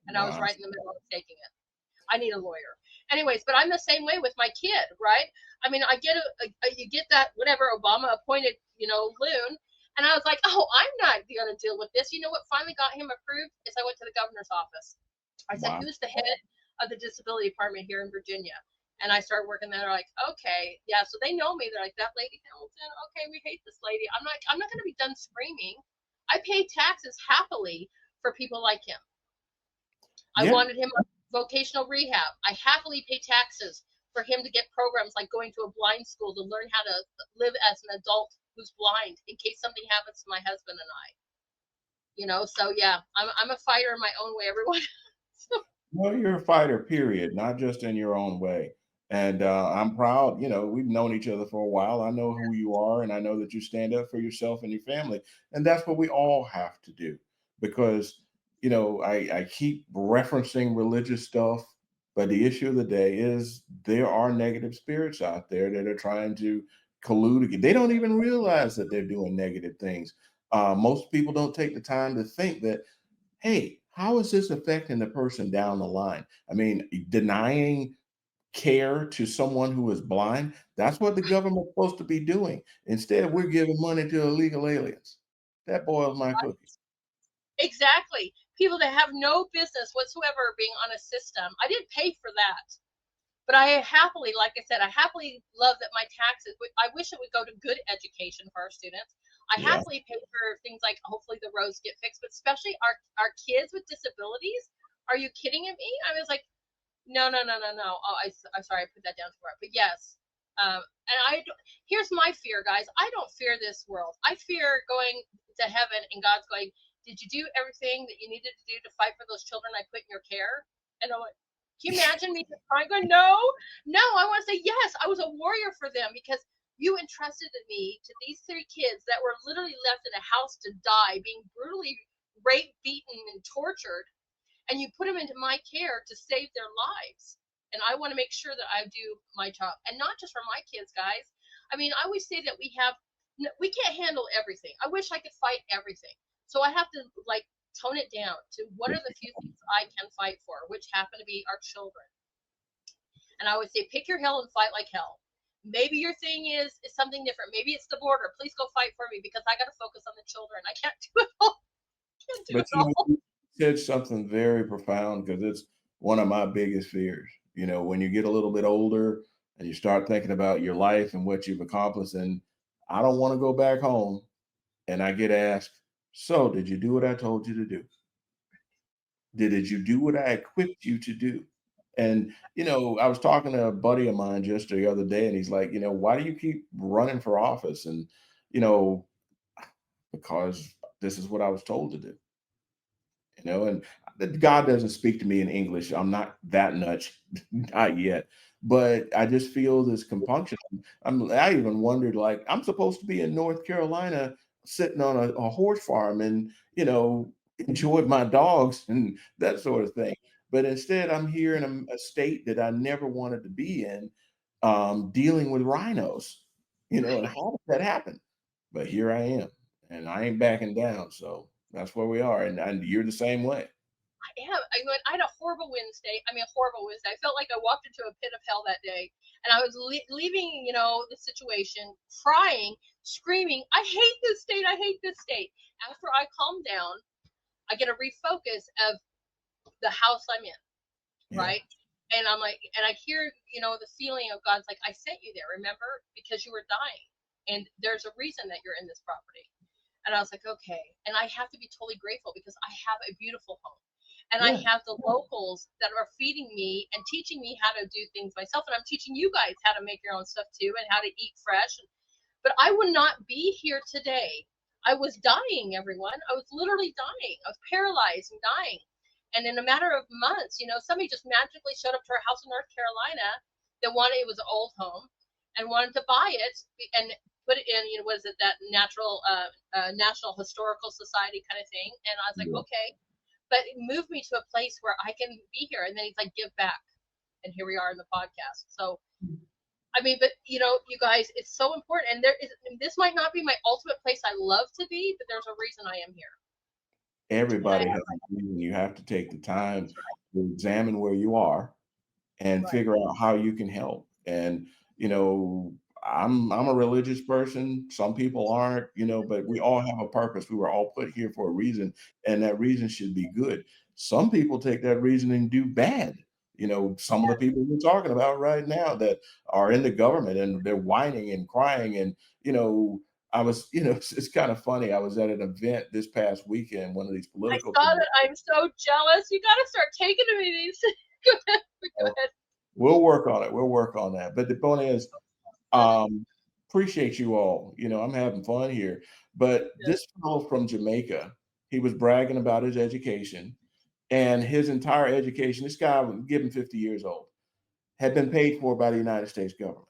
And I was Wow. right in the middle of taking it. I need a lawyer. Anyways, but I'm the same way with my kid, right? I mean, I get you get that whatever Obama appointed, loon, and I was like, oh, I'm not going to deal with this. You know what finally got him approved is I went to the governor's office. I said, Wow. who's the head of the disability department here in Virginia? And I started working there. They're like, okay, yeah. So they know me. They're like, that lady Hamilton. Okay, we hate this lady. I'm not going to be done screaming. I pay taxes happily for people like him. I Yeah. wanted him on vocational rehab. I happily pay taxes for him to get programs like going to a blind school to learn how to live as an adult who's blind in case something happens to my husband and I. So yeah, I'm a fighter in my own way, everyone. So, Well, you're a fighter, period, not just in your own way. And I'm proud, we've known each other for a while. I know who you are, and I know that you stand up for yourself and your family. And that's what we all have to do because, I keep referencing religious stuff, but the issue of the day is there are negative spirits out there that are trying to collude. They don't even realize that they're doing negative things. Most people don't take the time to think that, hey, how is this affecting the person down the line? I mean, denying care to someone who is blind, that's what the government's supposed to be doing. Instead, we're giving money to illegal aliens. That boils my cookie. exactly. People that have no business whatsoever being on a system. I didn't pay for that. But I happily, like I said, I happily love that my taxes, I wish it would go to good education for our students. I Yeah. happily pay for things like hopefully the roads get fixed, but especially our kids with disabilities. Are you kidding me? I was like, no, no, no, no, no. Oh, I'm sorry, I put that down too far. But yes, and here's my fear, guys. I don't fear this world. I fear going to heaven and God's going, did you do everything that you needed to do to fight for those children I put in your care? And I'm like, can you imagine me just crying, going, no, no, I want to say yes. I was a warrior for them because you entrusted me to these 3 kids that were literally left in a house to die, being brutally raped, beaten, and tortured, and you put them into my care to save their lives. And I want to make sure that I do my job, and not just for my kids, guys. I mean, I always say that we can't handle everything. I wish I could fight everything, so I have to like tone it down to what are the few things I can fight for, which happen to be our children. And I would say, pick your hell and fight like hell. Maybe your thing is something different. Maybe it's the border. Please go fight for me because I got to focus on the children. I can't do it all. Can't do But it all. you said something very profound because it's one of my biggest fears. You know, when you get a little bit older and you start thinking about your life and what you've accomplished, and I don't want to go back home and I get asked, so did you do what I told you to do? Did you do what I equipped you to do? And, I was talking to a buddy of mine just the other day, and he's like, why do you keep running for office? And, you know, because this is what I was told to do. And God doesn't speak to me in English. I'm not that nuts, not yet. But I just feel this compunction. I even wondered, like, I'm supposed to be in North Carolina sitting on a horse farm and, enjoy my dogs and that sort of thing. But instead, I'm here in a state that I never wanted to be in, dealing with rhinos, and Right. how did that happen? But here I am, and I ain't backing down. So that's where we are, and you're the same way. Yeah, I had a horrible Wednesday. I mean, a horrible Wednesday. I felt like I walked into a pit of hell that day, and I was leaving, the situation, crying, screaming, "I hate this state! I hate this state!" After I calm down, I get a refocus of the house I'm in, Yeah, right? And I'm like, and I hear, the feeling of God's like, "I sent you there, remember? Because you were dying, and there's a reason that you're in this property." And I was like, okay. And I have to be totally grateful because I have a beautiful home. And I yeah, have the locals that are feeding me and teaching me how to do things myself. And I'm teaching you guys how to make your own stuff too and how to eat fresh. But I would not be here today. I was dying, everyone. I was literally dying. I was paralyzed and dying. And in a matter of months, somebody just magically showed up to our house in North Carolina that wanted, it was an old home, and wanted to buy it and put it in, what is it, that National Historical Society kind of thing. And I was like, yeah. okay, but it moved me to a place where I can be here. And then he's like, give back. And here we are in the podcast. So, I mean, but you guys, it's so important. And this might not be my ultimate place I love to be, but there's a reason I am here. And I Everybody have, has a reason. You have to take the time to examine where you are and right, figure out how you can help. And you know, I'm a religious person. Some people aren't, but we all have a purpose. We were all put here for a reason, and that reason should be good. Some people take that reason and do bad. Some of the people we're talking about right now that are in the government and they're whining and crying. And I was, it's kind of funny. I was at an event this past weekend, one of these I political saw conventions. that. I'm so jealous. You got to start taking me these. Go ahead. Go ahead. We'll work on it. We'll work on that. But the point is, Um, appreciate you all. I'm having fun here. But this fellow from Jamaica, he was bragging about his education and his entire education. This guy, give him 50 years old, had been paid for by the United States government.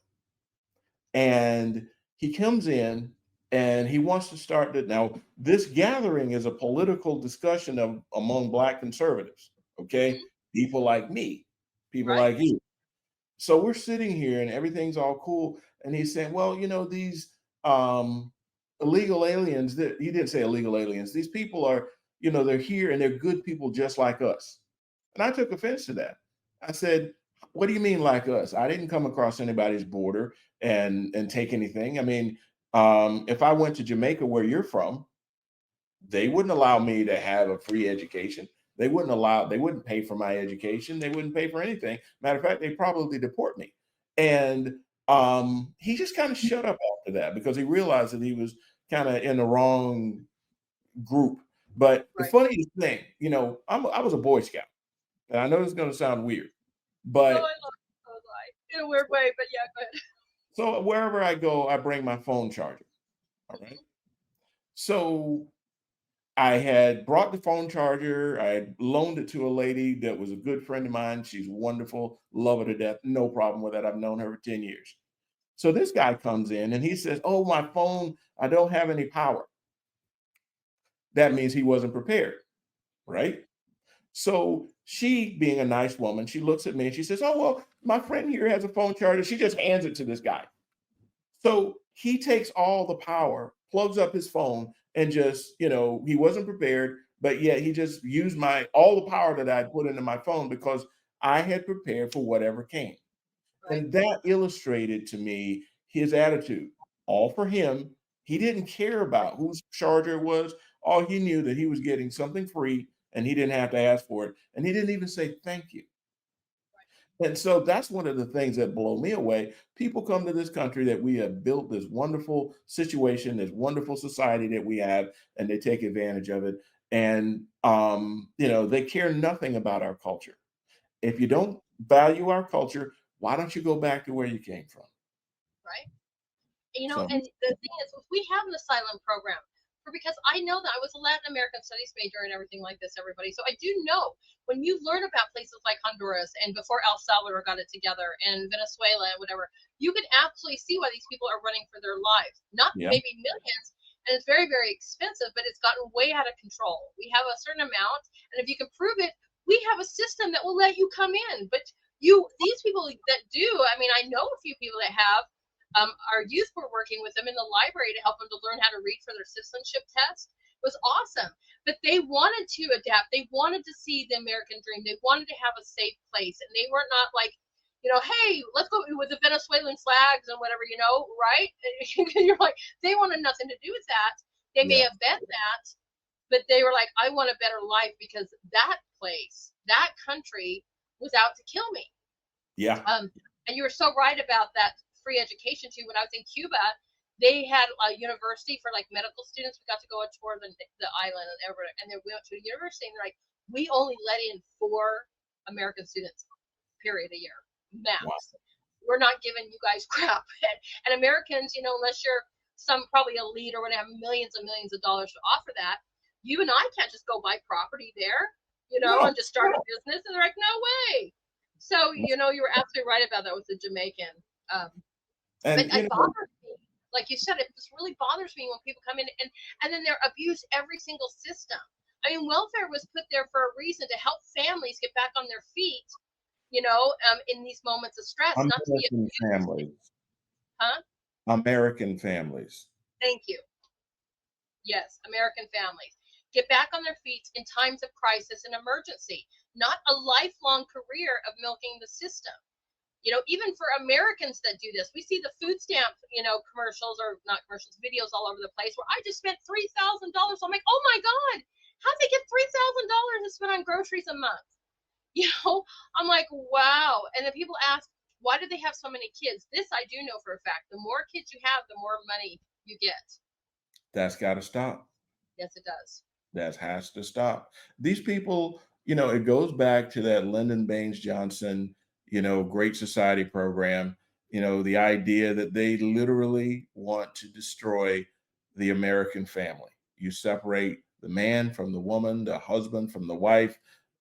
And he comes in and he wants to start it. Now, this gathering is a political discussion among Black conservatives, okay? Mm-hmm. People like me, people Right. like you. So we're sitting here and everything's all cool. And he's saying, well, these illegal aliens, that he didn't say illegal aliens, these people are, they're here and they're good people just like us. And I took offense to that. I said, what do you mean like us? I didn't come across anybody's border and take anything. I mean, if I went to Jamaica where you're from, they wouldn't allow me to have a free education. They wouldn't pay for my education. They wouldn't pay for anything. Matter of fact, they'd probably deport me. And he just kind of shut up after that because he realized that he was kind of in the wrong group. But the Right. funniest thing, I was a Boy Scout, and I know this is going to sound weird, No, but I love those lies in a weird way, but yeah, go ahead. so wherever I go, I bring my phone charger. All right. Mm-hmm. So I had brought the phone charger. I had loaned it to a lady that was a good friend of mine. She's wonderful, love her to death. No problem with that. I've known her for 10 years. So this guy comes in and he says, oh, my phone, I don't have any power. That means he wasn't prepared, right? So she, being a nice woman, she looks at me and she says, oh, well, my friend here has a phone charger. She just hands it to this guy. So he takes all the power, plugs up his phone, and just, he wasn't prepared, but yet he just used my all the power that I put into my phone because I had prepared for whatever came. Right. And that illustrated to me his attitude. All for him. He didn't care about whose charger it was. All he knew that he was getting something free and he didn't have to ask for it. And he didn't even say thank you. And so that's one of the things that blow me away. People come to this country that we have built this wonderful situation, this wonderful society that we have, and they take advantage of it. And they care nothing about our culture. If you don't value our culture, why don't you go back to where you came from? right? So And the thing is, if we have an asylum program, because I know that I was a Latin American studies major and everything like this, everybody. So I do know when you learn about places like Honduras and before El Salvador got it together and Venezuela and whatever, you can absolutely see why these people are running for their lives. Not yeah, maybe millions, and it's very, very expensive, but it's gotten way out of control. We have a certain amount, and if you can prove it, we have a system that will let you come in. But these people that do, I mean, I know a few people that have our youth were working with them in the library to help them to learn how to read for their citizenship test. It was awesome. But they wanted to adapt. They wanted to see the American dream. They wanted to have a safe place. And they were not like, hey, let's go with the Venezuelan flags and whatever, right? You're like, they wanted nothing to do with that. They may yeah, have been that, but they were like, I want a better life because that place, that country was out to kill me. yeah. And you were so right about that free education too. When I was in Cuba, they had a university for like medical students. We got to go on tour of the island and everything. And then we went to a university and they're like, we only let in 4 American students, period, a year, Wow. max. We're not giving you guys crap. And Americans, unless you're some probably elite or would have millions and millions of dollars to offer that, you and I can't just go buy property there, No, and just start a business. And they're like, no way. So, you were absolutely right about that with the Jamaican. Um, but and it bothers me. Like you said, it just really bothers me when people come in and then they're abused every single system. I mean, welfare was put there for a reason to help families get back on their feet, in these moments of stress, not to be American abused. families, Huh? American families. Thank you. Yes, American families. Get back on their feet in times of crisis and emergency, not a lifelong career of milking the system. Even for Americans that do this, we see the food stamp, commercials or not commercials, videos all over the place where I just spent $3,000. I'm like, oh my God, how'd they get $3,000 to spend on groceries a month? I'm like, wow. And then people ask, why do they have so many kids? This I do know for a fact. The more kids you have, the more money you get. That's got to stop. Yes, it does. That has to stop. These people, it goes back to that Lyndon Baines Johnson, Great Society program, the idea that they literally want to destroy the American family. You separate the man from the woman, the husband from the wife.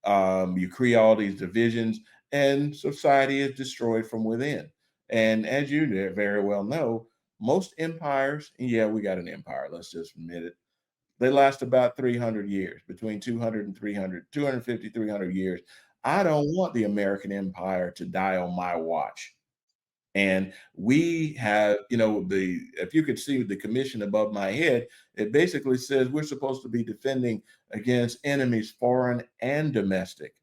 You create all these divisions, and society is destroyed from within. And as you very well know, most empires, and yeah, we got an empire, let's just admit it, they last about 300 years, between 200 and 300, 250, 300 years. I don't want the American empire to die on my watch. And we have, if you could see the commission above my head, it basically says we're supposed to be defending against enemies, foreign and domestic.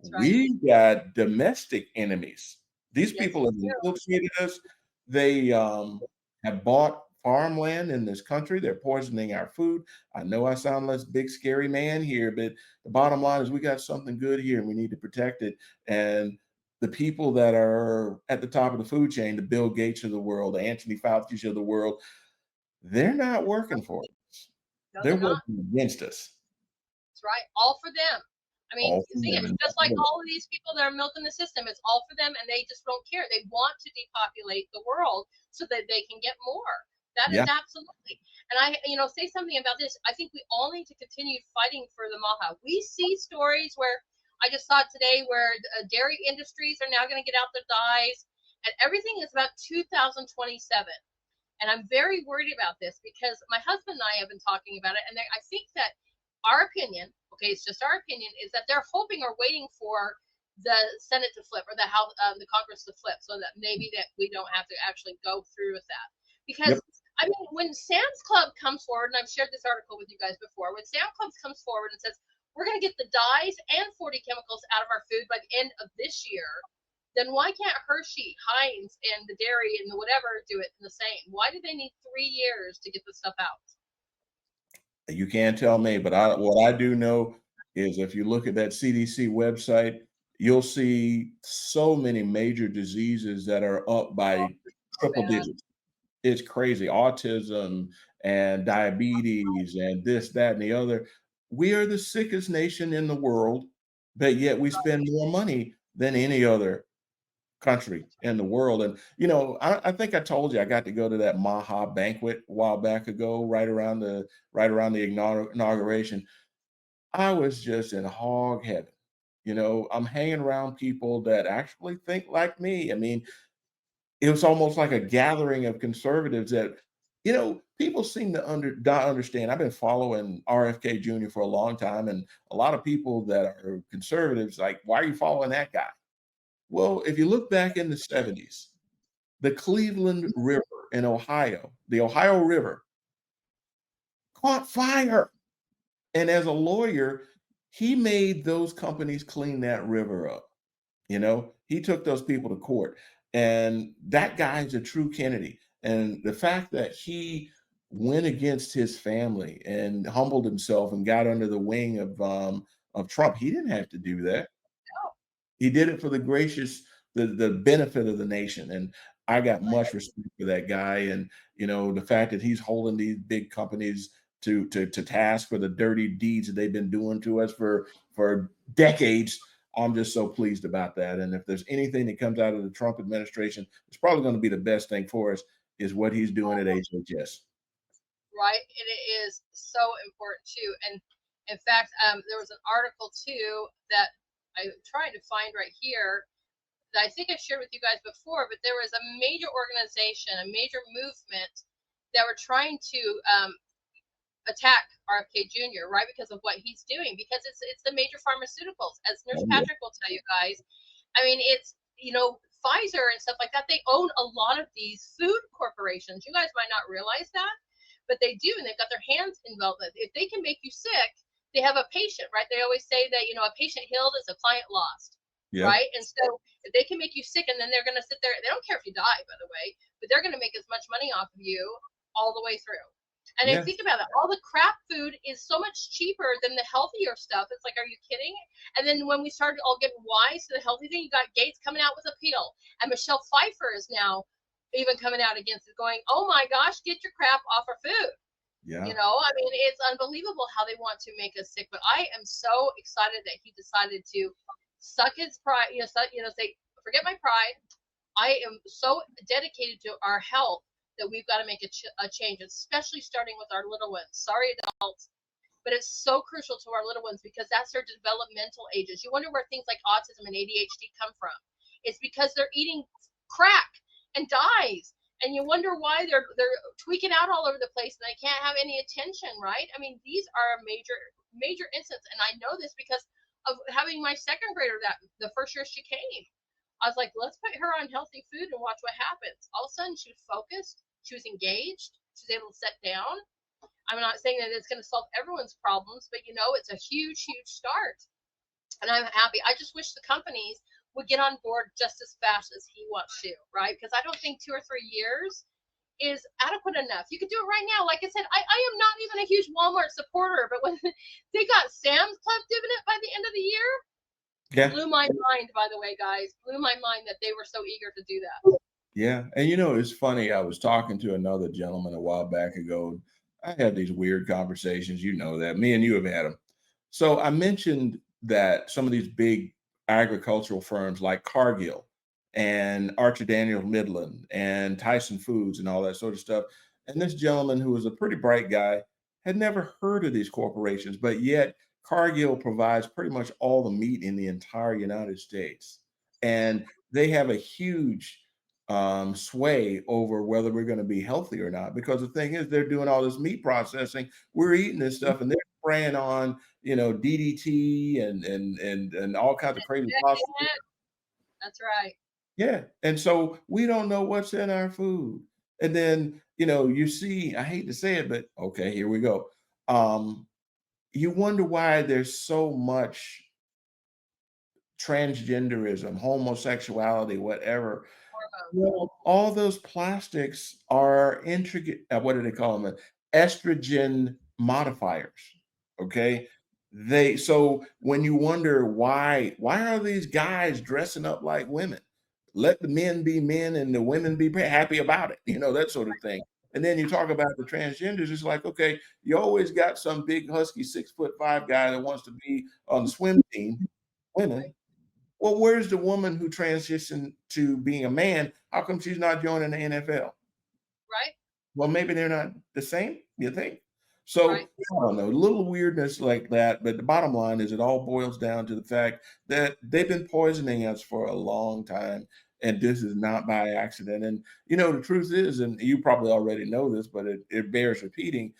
That's right. We got domestic enemies. These Yes, people we have do. infiltrated us. They have bought farmland in this country. They're poisoning our food. I know I sound less big, scary man here, but the bottom line is we got something good here and we need to protect it. And the people that are at the top of the food chain, the Bill Gates of the world, the Anthony Fauci's of the world, they're not working for us. No, They're they're not. working against us. That's right. All for them. I mean, All you from see, them. it's And just like all of these people that are milking the system. It's all for them, and they just don't care. They want to depopulate the world so that they can get more. That is yeah, absolutely. And say something about this. I think we all need to continue fighting for the Maha. We see stories where I just saw it today where dairy industries are now going to get out the dyes, and everything is about 2027. And I'm very worried about this because my husband and I have been talking about it, and I think that our opinion, okay, it's just our opinion, is that they're hoping or waiting for the Senate to flip or the House, the Congress to flip, so that maybe that we don't have to actually go through with that. yep, Because I mean, when Sam's Club comes forward, and I've shared this article with you guys before, when Sam's Club comes forward and says we're going to get the dyes and 40 chemicals out of our food by the end of this year, then why can't Hershey, Heinz, and the dairy and the whatever do it the same? Why do they need 3 years to get the stuff out? you can't tell me, but what I do know is if you look at that CDC website, you'll see so many major diseases that are up Oh, by so triple bad. digits. It's crazy. Autism and diabetes and this, that, and the other. We are the sickest nation in the world, but yet we spend more money than any other country in the world. And I think I told you I got to go to that Maha banquet a while back ago, right around the inauguration. I was just in hog heaven. I'm hanging around people that actually think like me. I mean, it was almost like a gathering of conservatives that, people seem to not understand. I've been following RFK Jr. for a long time, and a lot of people that are conservatives like, why are you following that guy? Well, if you look back in the 70s, the Cleveland River in Ohio, the Ohio River caught fire. And as a lawyer, he made those companies clean that river up. He took those people to court. And that guy's a true Kennedy. And the fact that he went against his family and humbled himself and got under the wing of Trump, he didn't have to do that. No, He did it for the benefit of the nation, and I got much right. respect for that guy. And the fact that he's holding these big companies to task for the dirty deeds that they've been doing to us for decades. I'm just so pleased about that. And if there's anything that comes out of the Trump administration, it's probably going to be the best thing for us is what he's doing at HHS. Right? And it is so important too. And in fact, there was an article too that I'm trying to find right here that I think I shared with you guys before, but there was a major organization, a major movement that were trying to attack RFK Jr. right because of what he's doing, because it's the major pharmaceuticals, as Nurse Oh yeah, Patrick will tell you guys. I mean, it's Pfizer and stuff like that. They own a lot of these food corporations. You guys might not realize that, but they do, and they've got their hands involved. If they can make you sick, they have a patient, right? They always say that a patient healed is a client lost, yep, right? And so if they can make you sick, and then they're going to sit there, they don't care if you die, by the way, but they're going to make as much money off of you all the way through. And I yeah, think about it, all the crap food is so much cheaper than the healthier stuff. It's like, are you kidding? And then when we started all getting wise to the healthy thing, you got Gates coming out with a pill, and Michelle Pfeiffer is now even coming out against it, going, "Oh my gosh, get your crap off our food." yeah, I mean, it's unbelievable how they want to make us sick. But I am so excited that he decided to suck his pride, say, forget my pride. I am so dedicated to our health that we've got to make a change, especially starting with our little ones. Sorry, adults, but it's so crucial to our little ones because that's their developmental ages. You wonder where things like autism and ADHD come from. It's because they're eating crack and dyes, and you wonder why they're tweaking out all over the place and they can't have any attention, right? I mean, these are a major instance, and I know this because of having my second grader that the first year she came. I was like, let's put her on healthy food and watch what happens. All of a sudden, she was focused, she was engaged, she was able to sit down. I'm not saying that it's going to solve everyone's problems, but it's a huge start. And I'm happy. I just wish the companies would get on board just as fast as he wants to, right? Because I don't think 2 or 3 years is adequate enough. You could do it right now. Like I said, I am not even a huge Walmart supporter, but when they got Sam's Club doing it by the end of the year, yeah. blew my mind, by the way, guys. Blew my mind that they were so eager to do that. Yeah, and it's funny. I was talking to another gentleman a while back ago. I had these weird conversations. You know that. Me and you have had them. So I mentioned that some of these big agricultural firms like Cargill and Archer Daniels Midland and Tyson Foods and all that sort of stuff. And this gentleman, who was a pretty bright guy, had never heard of these corporations, but yet Cargill provides pretty much all the meat in the entire United States. And they have a huge sway over whether we're going to be healthy or not. Because the thing is, they're doing all this meat processing. We're eating this stuff, and they're spraying on, DDT and all kinds of crazy phosphate. That's right. Yeah, and so we don't know what's in our food. And then you see, I hate to say it, but okay, here we go. Um, you wonder why there's so much transgenderism, homosexuality, whatever. Hormones. Well, all those plastics are intricate. What do they call them? Estrogen modifiers. Okay. So when you wonder why are these guys dressing up like women? Let the men be men and the women be happy about it, that sort of thing. And then you talk about the transgenders, it's like, okay, you always got some big husky 6'5" guy that wants to be on the swim team, women. Well, where's the woman who transitioned to being a man? How come she's not joining the NFL? Right. Well, maybe they're not the same, you think? Right. So I don't know, a little weirdness like that. But the bottom line is it all boils down to the fact that they've been poisoning us for a long time. And this is not by accident. And the truth is, and you probably already know this, but it bears repeating.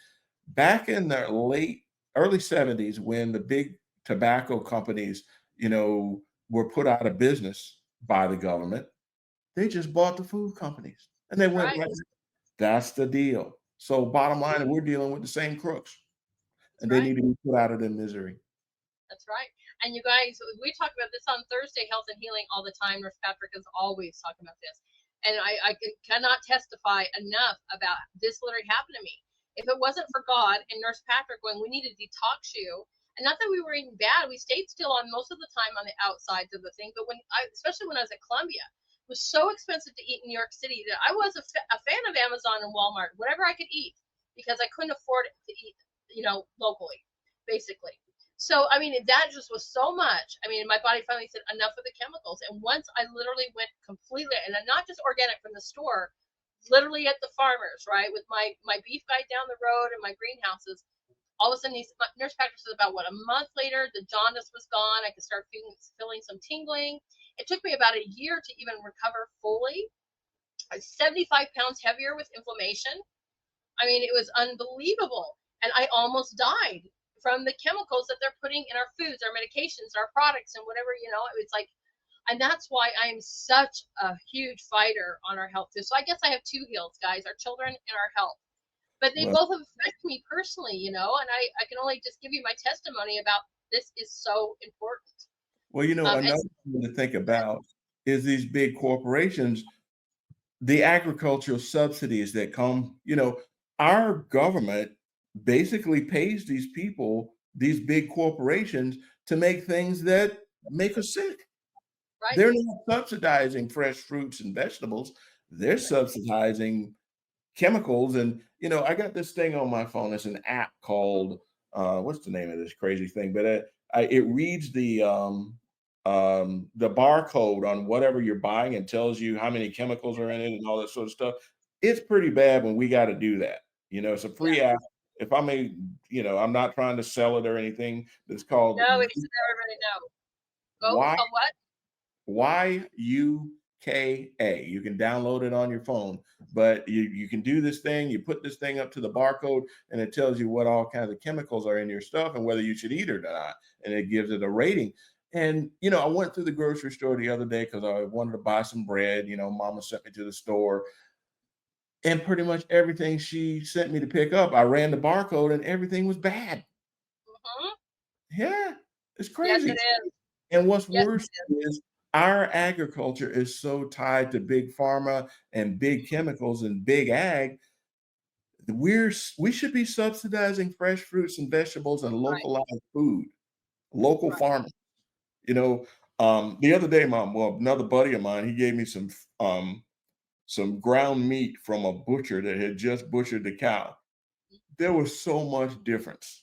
Back in the early 70s, when the big tobacco companies, were put out of business by the government, they just bought the food companies and they went Right. right. That's the deal. So bottom line, we're dealing with the same crooks, That's and they right. need to be put out of their misery. That's right. And you guys, we talk about this on Thursday, Health and Healing, all the time. Nurse Patrick is always talking about this. And I cannot testify enough about this literally happened to me. If it wasn't for God and Nurse Patrick going, we need to detox you. And not that we were eating bad, we stayed still on most of the time on the outsides of the thing. But especially when I was at Columbia, it was so expensive to eat in New York City that I was a fan of Amazon and Walmart, whatever I could eat, because I couldn't afford it to eat, locally, basically. So, I mean, that just was so much. I mean, my body finally said enough of the chemicals. And once I literally went completely, and I'm not just organic from the store, literally at the farmers, right, with my beef guy down the road and my greenhouses. All of a sudden, Nurse Patrick says about what, a month later, the jaundice was gone. I could start feeling some tingling. It took me about a year to even recover fully. I was 75 pounds heavier with inflammation. I mean, it was unbelievable. And I almost died from the chemicals that they're putting in our foods, our medications, our products, and whatever, it's like, and that's why I'm such a huge fighter on our health too. So I guess I have two heals, guys, our children and our health. But they Well, both affect me personally, and I can only just give you my testimony about this is so important. And another thing to think about is these big corporations, the agricultural subsidies that come, our government basically pays these people, these big corporations, to make things that make us sick. right, They're not subsidizing fresh fruits and vegetables. They're subsidizing chemicals. And I got this thing on my phone. It's an app called what's the name of this crazy thing? But it reads the barcode on whatever you're buying and tells you how many chemicals are in it and all that sort of stuff. It's pretty bad when we got to do that. It's a yeah. free app. If I may, I'm not trying to sell it or anything. It's called No, we need to let everybody know. Go. It's Y called what? YUKA. You can download it on your phone, but you can do this thing. You put this thing up to the barcode, and it tells you what all kinds of chemicals are in your stuff and whether you should eat it or not. And it gives it a rating. And I went through the grocery store the other day because I wanted to buy some bread. Mama sent me to the store, and pretty much everything she sent me to pick up, I ran the barcode, and everything was bad. Mm-hmm. Yeah, it's Yes, it crazy. is. And what's Yes, worse is our agriculture is so tied to big pharma and big chemicals and big ag. We should be subsidizing fresh fruits and vegetables and right, localized food, local right. farming. You know, the other day, another buddy of mine, he gave me some ground meat from a butcher that had just butchered the cow. There was so much difference.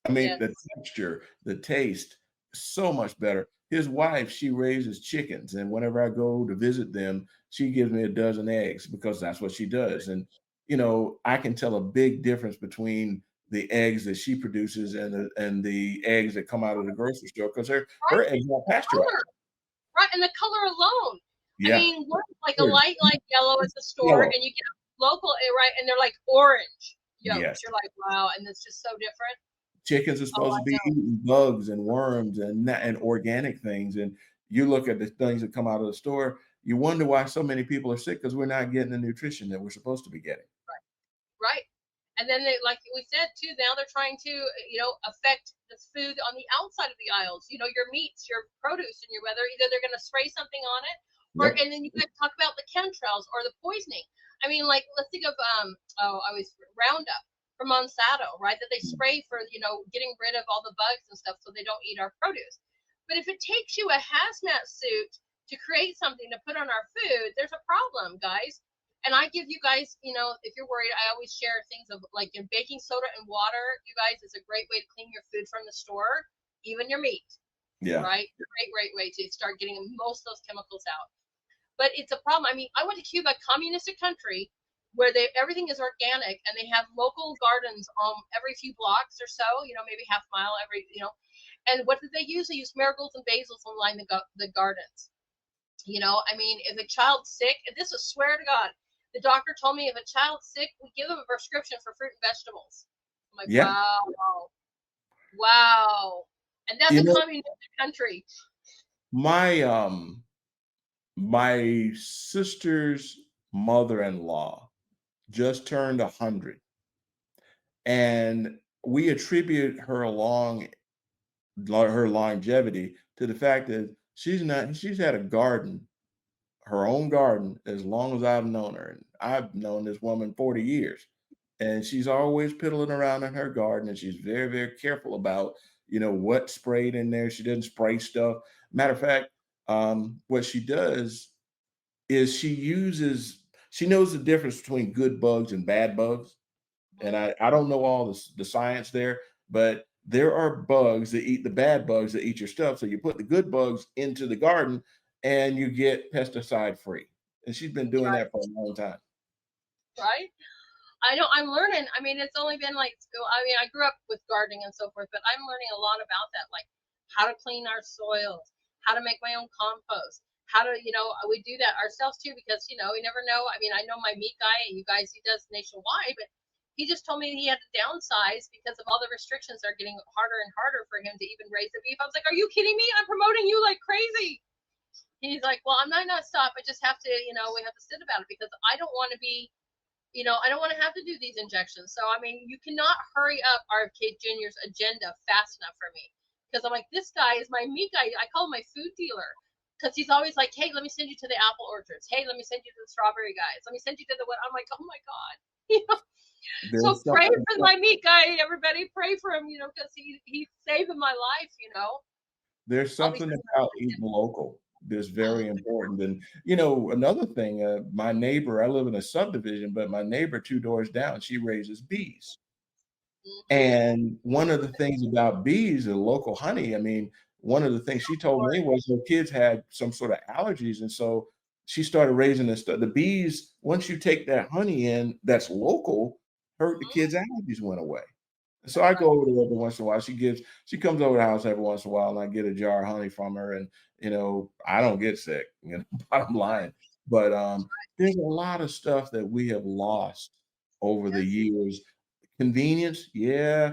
I mean, the Yes, texture, the taste, so much better. His wife, she raises chickens, and whenever I go to visit them, she gives me a dozen eggs because that's what she does. And I can tell a big difference between the eggs that she produces and the eggs that come out of the grocery store because her right. eggs are pasteurized. Color, right, and the color alone. I Yeah, mean, one like a they're light yellow at the store, yellow. and you get local, right, and they're like orange Yes. yolks. You're like, wow, and it's just so different. Chickens are Oh, supposed I to be know. eating bugs and worms and organic things, and you look at the things that come out of the store, you wonder why so many people are sick because we're not getting the nutrition that we're supposed to be getting. Right. And then they, like we said too, now they're trying to, affect the food on the outside of the aisles. Your meats, your produce, and your whether either they're going to spray something on it, or Yep. and then you could talk about the chemtrails or the poisoning. I mean, like let's think of I was Roundup. from Monsanto, right? That they spray for, getting rid of all the bugs and stuff so they don't eat our produce. But if it takes you a hazmat suit to create something to put on our food, there's a problem, guys. And I give you guys, if you're worried, I always share things of like baking soda and water. You guys, is a great way to clean your food from the store, even your meat, Yeah. right? Great way to start getting most of those chemicals out. But it's a problem. I mean, I went to Cuba, a communistic country, where everything is organic and they have local gardens every few blocks or so, maybe half mile and what did they use? They used marigolds and basils to line the gardens. I mean, if a child's sick, and this is swear to God, the doctor told me if a child's sick, we give them a prescription for fruit and vegetables. I'm like, Yeah. wow. And that's You a know, communistic country. my my sister's mother-in-law just turned 100, and we attribute her longevity to the fact that she's had a garden, her own garden, as long as I've known her. And I've known this woman 40 years. And she's always piddling around in her garden, and she's very, very careful about, what sprayed in there. She doesn't spray stuff. Matter of fact, what she does is she knows the difference between good bugs and bad bugs. And I don't know all the science there, but there are bugs that eat the bad bugs that eat your stuff. So you put the good bugs into the garden and you get pesticide free. And she's been doing Right, that for a long time. right. I know I'm learning. I mean, it's only been like, I mean, I grew up with gardening and so forth, but I'm learning a lot about that, like how to clean our soils, how to make my own compost, how to, we do that ourselves too, because, we never know. I mean, I know my meat guy and you guys, he does nationwide, but he just told me he had to downsize because of all the restrictions are getting harder and harder for him to even raise the beef. I was like, are you kidding me? I'm promoting you like crazy. He's like, well, I'm not stop. I just have to, we have to sit about it because I don't want to be I don't want to have to do these injections. So, I mean, you cannot hurry up RFK Jr.'s agenda fast enough for me. Because I'm like, this guy is my meat guy. I call him my food dealer. Because he's always like, hey, let me send you to the apple orchards. Hey, let me send you to the strawberry guys. Let me send you to the what? I'm like, oh my God. So There's pray something for my meat guy, everybody. Pray for him, because he's saving my life. there's I'll be something sending about eating local that's very important. And another thing, my neighbor, I live in a subdivision, but my neighbor 2 doors down, she raises bees. mm-hmm. And one of the things about bees and local honey, I mean, one of the things she told me was her kids had some sort of allergies. And so she started raising this stuff. The bees, once you take that honey in that's local, the Mm-hmm. kids' allergies went away. So That's I right. go over there every once in a while. She comes over the house every once in a while, and I get a jar of honey from her. And I don't get sick. Bottom line. But there's a lot of stuff that we have lost over the Yes. years. Convenience, yeah,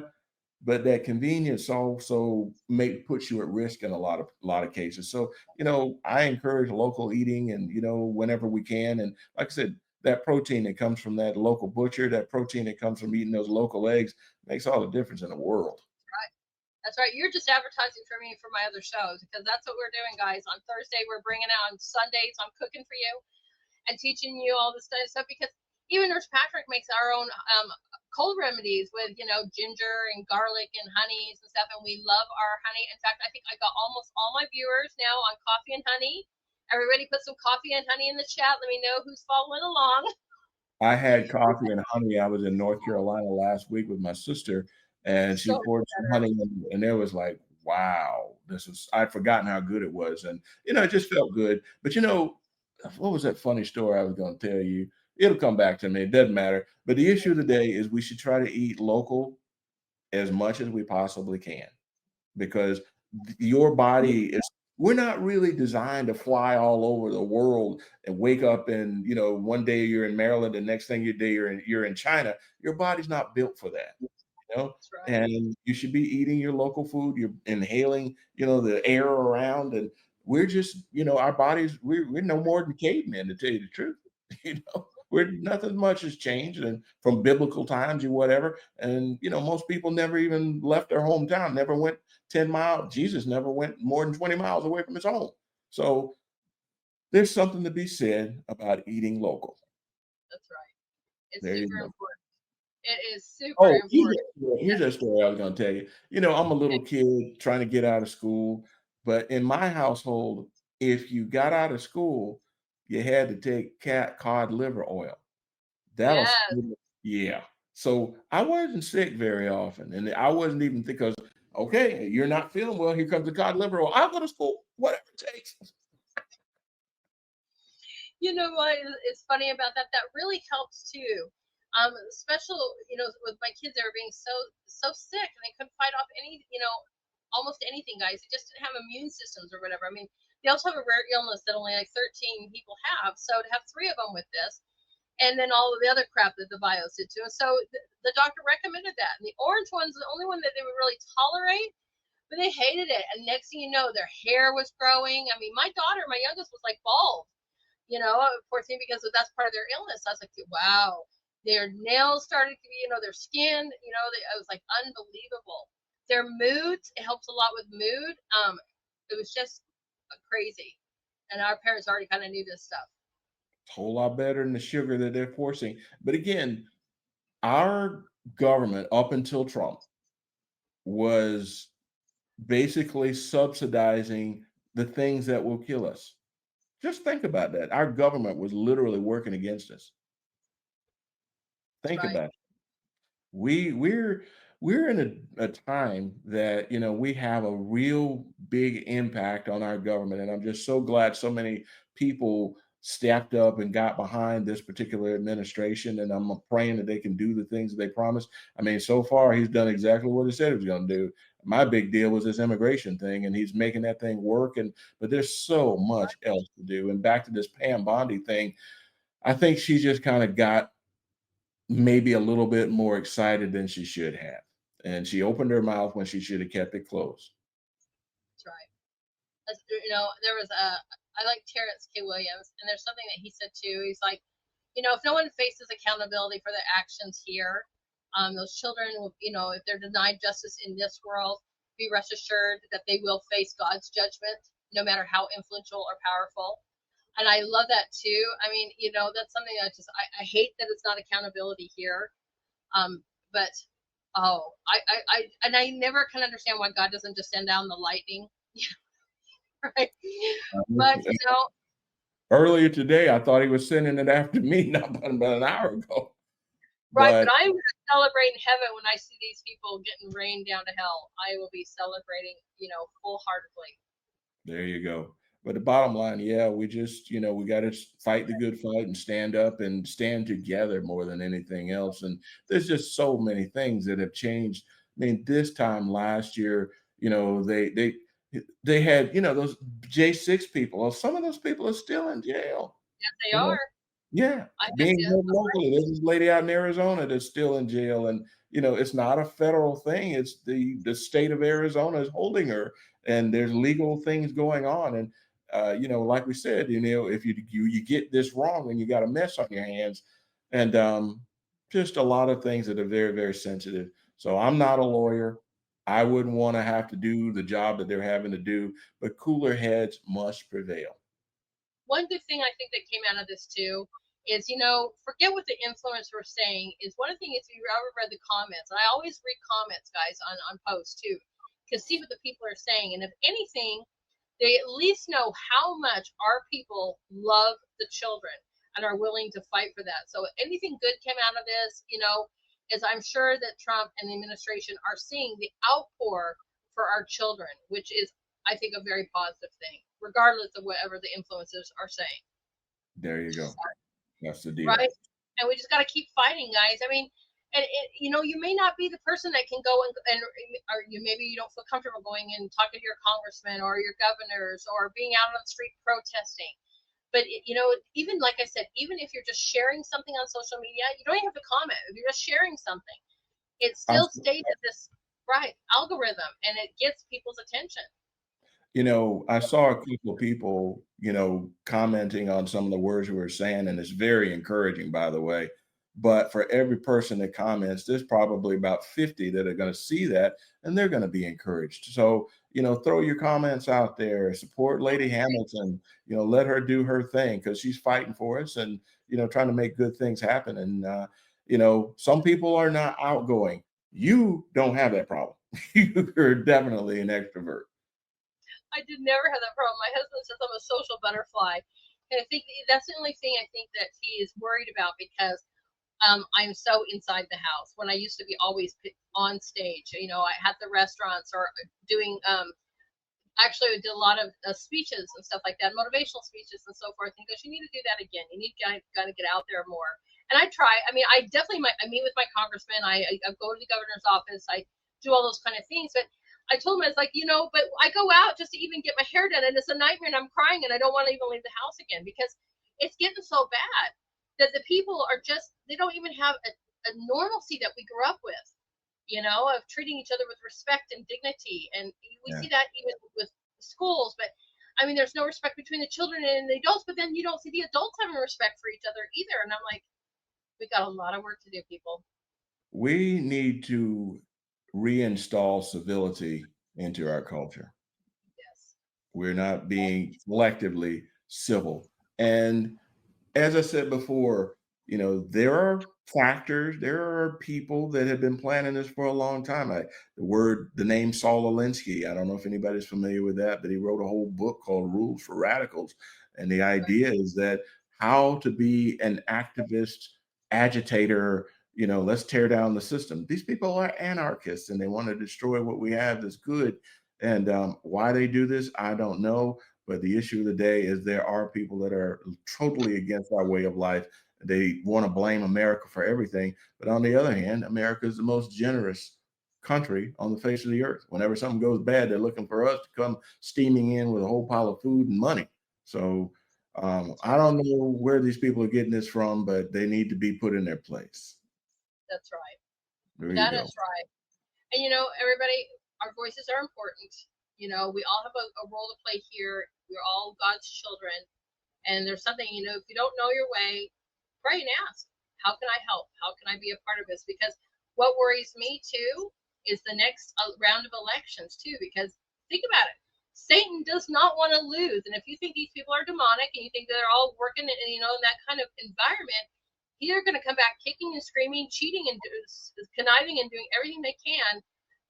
but that convenience also may puts you at risk in a lot of cases. So I encourage local eating, and whenever we can, and like I said, that protein that comes from that local butcher, that protein that comes from eating those local eggs makes all the difference in the world. Right. That's right. You're just advertising for me for my other shows because that's what we're doing, guys. On Thursday, we're bringing out on Sundays. I'm cooking for you and teaching you all this stuff because even Nurse Patrick makes our own cold remedies with ginger and garlic and honeys and stuff, and we love our honey. In fact, I think I got almost all my viewers now on coffee and honey. Everybody put some coffee and honey in the chat. Let me know who's following along. I had coffee and honey. I was in North Carolina last week with my sister, and she So poured some better. honey in, and it was like, wow, I'd forgotten how good it was. And, it just felt good. But, what was that funny story I was going to tell you? It'll come back to me. It doesn't matter. But the issue of the day is we should try to eat local as much as we possibly can, because your body is we're not really designed to fly all over the world and wake up and one day you're in Maryland, the next thing you do you're in China. Your body's not built for that, That's right. and you should be eating your local food. You're inhaling the air around, and we're just our bodies, we're no more than cavemen, to tell you the truth. We're nothing much has changed and from biblical times or whatever. And most people never even left their hometown, never went 10 miles. Jesus never went more than 20 miles away from his home. So there's something to be said about eating local. That's right. It's There you super go. important. It is super Oh, important. here's a story I was gonna tell you. You know, I'm a Okay. little kid trying to get out of school, but in my household, if you got out of school, you had to take cat cod liver oil. That'll Yes. save it. Yeah. So I wasn't sick very often, and I wasn't even because okay, you're not feeling well. Here comes the cod liver oil. I'll go to school, whatever it takes. You know what is funny about that? That really helps too. Special, with my kids, they were being so sick, and they couldn't fight off almost anything, guys. They just didn't have immune systems or whatever. I mean, they also have a rare illness that only like 13 people have. So to have three of them with this, and then all of the other crap that the bios did to us. So the doctor recommended that. And the orange one's the only one that they would really tolerate, but they hated it. And next thing you know, their hair was growing. I mean, my youngest, was like bald, poor thing, because that's part of their illness. I was like, wow. Their nails started to be, their skin, it was like unbelievable. Their moods, it helps a lot with mood. It was just crazy. And our parents already kind of knew this stuff. Whole lot better than the sugar that they're forcing. But again, our government up until Trump was basically subsidizing the things that will kill us. Just think about that. Our government was literally working against us. Think Right. about it. We're in a time that we have a real big impact on our government, and I'm just so glad so many people stepped up and got behind this particular administration. And I'm praying that they can do the things that they promised. I mean, so far he's done exactly what he said he was going to do. My big deal was this immigration thing, and he's making that thing work. And but there's so much else to do. And back to this Pam Bondi thing, I think she just kind of got maybe a little bit more excited than she should have. And she opened her mouth when she should have kept it closed. That's right. There was I like Terrence K. Williams, and there's something that he said too. He's like, if no one faces accountability for their actions here, those children will, if they're denied justice in this world, be rest assured that they will face God's judgment, no matter how influential or powerful. And I love that too. I mean, that's something that I hate that it's not accountability here. But and I never can understand why God doesn't just send down the lightning, right? But Earlier today, I thought he was sending it after me, not about an hour ago. right. But But I'm going to celebrate in heaven when I see these people getting rained down to hell. I will be celebrating, full heartedly. there you go. But the bottom line, yeah, we just, we got to fight the good fight and stand up and stand together more than anything else. And there's just so many things that have changed. I mean, this time last year, they had, those J6 people. Well, some of those people are still in jail. Yes, they You know, are. yeah, I have being to. held locally. There's this lady out in Arizona that's still in jail, and it's not a federal thing. It's the state of Arizona is holding her, and there's legal things going on. And like we said, if you get this wrong, and you got a mess on your hands, and just a lot of things that are very very sensitive. So I'm not a lawyer. I wouldn't want to have to do the job that they're having to do, but cooler heads must prevail. One good thing I think that came out of this too is, forget what the influencers were saying. Is one of the things, if you ever read the comments, and I always read comments, guys, on posts too, to see what the people are saying. And if anything, they at least know how much our people love the children and are willing to fight for that. So if anything good came out of this, is I'm sure that Trump and the administration are seeing the outpour for our children, which is, I think, a very positive thing, regardless of whatever the influencers are saying. There you go. That's the deal. Right? And we just got to keep fighting, guys. I mean, and you may not be the person that can go and or maybe you don't feel comfortable going and talking to your congressman or your governors or being out on the street protesting. But even like I said, even if you're just sharing something on social media, you don't even have to comment. If you're just sharing something, it still stays at this right algorithm and it gets people's attention. I saw a couple of people, commenting on some of the words we were saying, and it's very encouraging, by the way. But for every person that comments, there's probably about 50 that are going to see that and they're going to be encouraged. So, throw your comments out there, support Lady Hamilton, let her do her thing because she's fighting for us and, trying to make good things happen. And, some people are not outgoing. You don't have that problem. You're definitely an extrovert. I did never have that problem. My husband says I'm a social butterfly. And I think that's the only thing I think that he is worried about because I'm so inside the house. When I used to be always on stage, I had the restaurants or doing actually I did a lot of speeches and stuff like that, motivational speeches and so forth. And he goes, you need to do that again. You need to kind of get out there more. And I try. I mean, I definitely I meet with my congressman. I go to the governor's office. I do all those kind of things. But I told him, I was like, but I go out just to even get my hair done, and it's a nightmare, and I'm crying, and I don't want to even leave the house again because it's getting so bad that the people are just they don't even have a normalcy that we grew up with, of treating each other with respect and dignity. And we Yeah. see that even with schools, but I mean, there's no respect between the children and the adults, but then you don't see the adults having respect for each other either. And I'm like, we got a lot of work to do, people. We need to reinstall civility into our culture. Yes. We're not being collectively civil. And as I said before, there are factors, there are people that have been planning this for a long time. The name Saul Alinsky, I don't know if anybody's familiar with that, but he wrote a whole book called Rules for Radicals. And the Right. idea is that how to be an activist, agitator, let's tear down the system. These people are anarchists and they want to destroy what we have that's good. And why they do this, I don't know. But the issue of the day is there are people that are totally against our way of life. They want to blame America for everything. But on the other hand, America is the most generous country on the face of the earth. Whenever something goes bad, they're looking for us to come steaming in with a whole pile of food and money. So That's I right. don't know where these people are getting this from, but they need to be put in their place. That's right. There you That go. is right. And everybody, our voices are important. We all have a role to play here. We're all God's children. And there's something, if you don't know your way, pray and ask, how can I help? How can I be a part of this? Because what worries me too is the next round of elections too. Because think about it, Satan does not want to lose. And if you think these people are demonic and you think they're all working, in that kind of environment, they're going to come back kicking and screaming, cheating and conniving and doing everything they can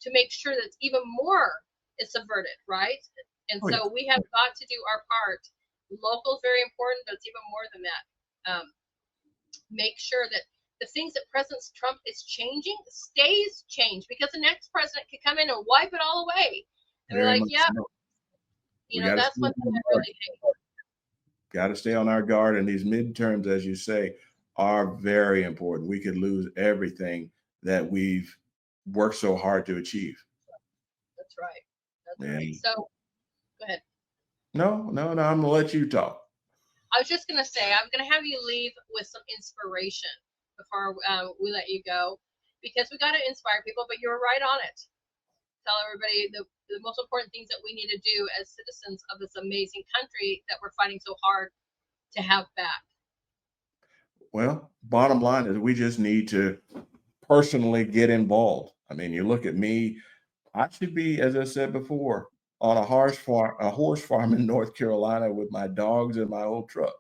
to make sure that even more is subverted, right? And Oh, yeah. so we have got to do our part. Local is very important, but it's even more than that. Make sure that the things that President Trump is changing stays changed because the next president could come in and wipe it all away. And we're Very like, much yeah, so. We got to that's stay one on thing our I guard. really hate. Got to stay on our guard. And these midterms, as you say, are very important. We could lose everything that we've worked so hard to achieve. That's right. That's right. And So go ahead. no, no, no, I'm gonna let you talk. I was just going to say, I'm going to have you leave with some inspiration before we let you go because we got to inspire people, but you're right on it. Tell everybody the most important things that we need to do as citizens of this amazing country that we're fighting so hard to have back. Well, bottom line is we just need to personally get involved. I mean, you look at me, I should be, as I said before, on a horse farm in North Carolina with my dogs and my old truck.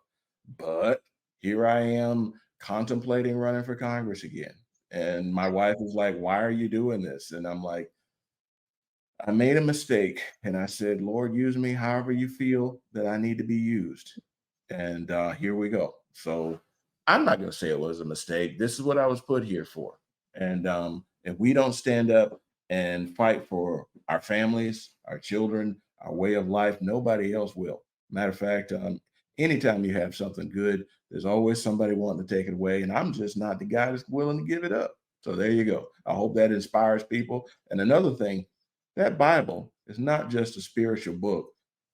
But here I am contemplating running for Congress again. And my wife is like, "Why are you doing this?" And I'm like, I made a mistake and I said, Lord, use me however you feel that I need to be used. And here we go. So I'm not going to say it was a mistake. This is what I was put here for. And if we don't stand up and fight for our families, our children, our way of life, nobody else will. Matter of fact, anytime you have something good, there's always somebody wanting to take it away. And I'm just not the guy that's willing to give it up. So there you go. I hope that inspires people. And another thing, that Bible is not just a spiritual book,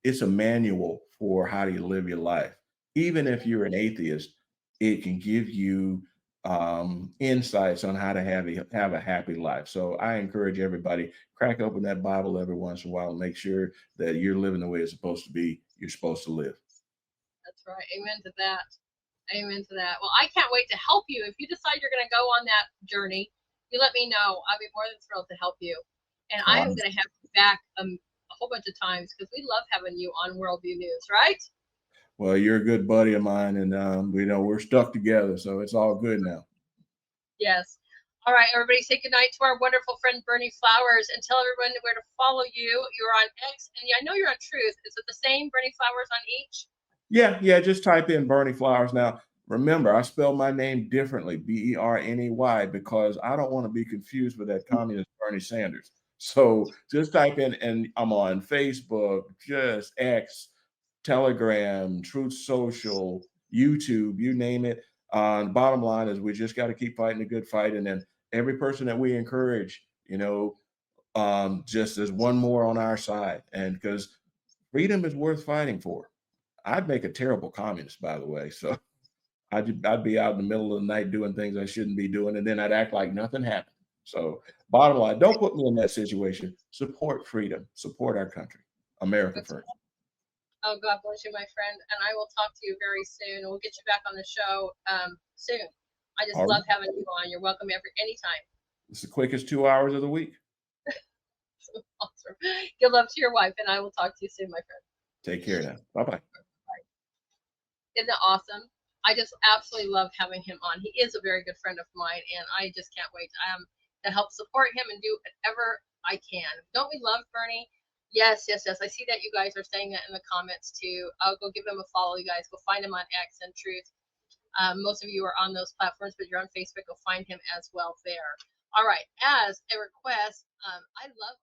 it's a manual for how do you live your life. Even if you're an atheist, it can give you insights on how to have a happy life. So I encourage everybody, crack open that Bible every once in a while and make sure that you're living the way it's supposed to be, you're supposed to live. That's right. Amen to that. Amen to that. Well, I can't wait to help you. If you decide you're going to go on that journey, you let me know. I'll be more than thrilled to help you. And I am Um, going to have you back a whole bunch of times because we love having you on Worldview News, right? well, you're a good buddy of mine, and we know we're stuck together, so it's all good now. Yes. All right, everybody say goodnight to our wonderful friend Berney Flowers and tell everyone where to follow you. You're on X, and I know you're on Truth. Is it the same, Berney Flowers on each? Yeah, just type in Berney Flowers. Now, remember, I spell my name differently, Berney, because I don't want to be confused with that communist Bernie Sanders. So just type in, and I'm on Facebook, just X, Telegram, Truth Social, YouTube, you name it. Bottom line is we just got to keep fighting a good fight. And then every person that we encourage, just as one more on our side. And because freedom is worth fighting for. I'd make a terrible communist, by the way. So I'd be out in the middle of the night doing things I shouldn't be doing, and then I'd act like nothing happened. So bottom line, don't put me in that situation. Support freedom. Support our country. America That's, first. oh, God bless you, my friend. And I will talk to you very soon. We'll get you back on the show soon. I just All right. love having you on. You're welcome anytime. It's the quickest 2 hours of the week. Awesome. Give love to your wife, and I will talk to you soon, my friend. Take care now. Bye-bye. Isn't that awesome? I just absolutely love having him on. He is a very good friend of mine, and I just can't wait to help support him and do whatever I can. Don't we love Berney? Yes, yes, yes. I see that you guys are saying that in the comments too. I'll go give him a follow, you guys. Go find him on X and Truth. Most of you are on those platforms, but you're on Facebook. Go find him as well there. All right. As a request, I love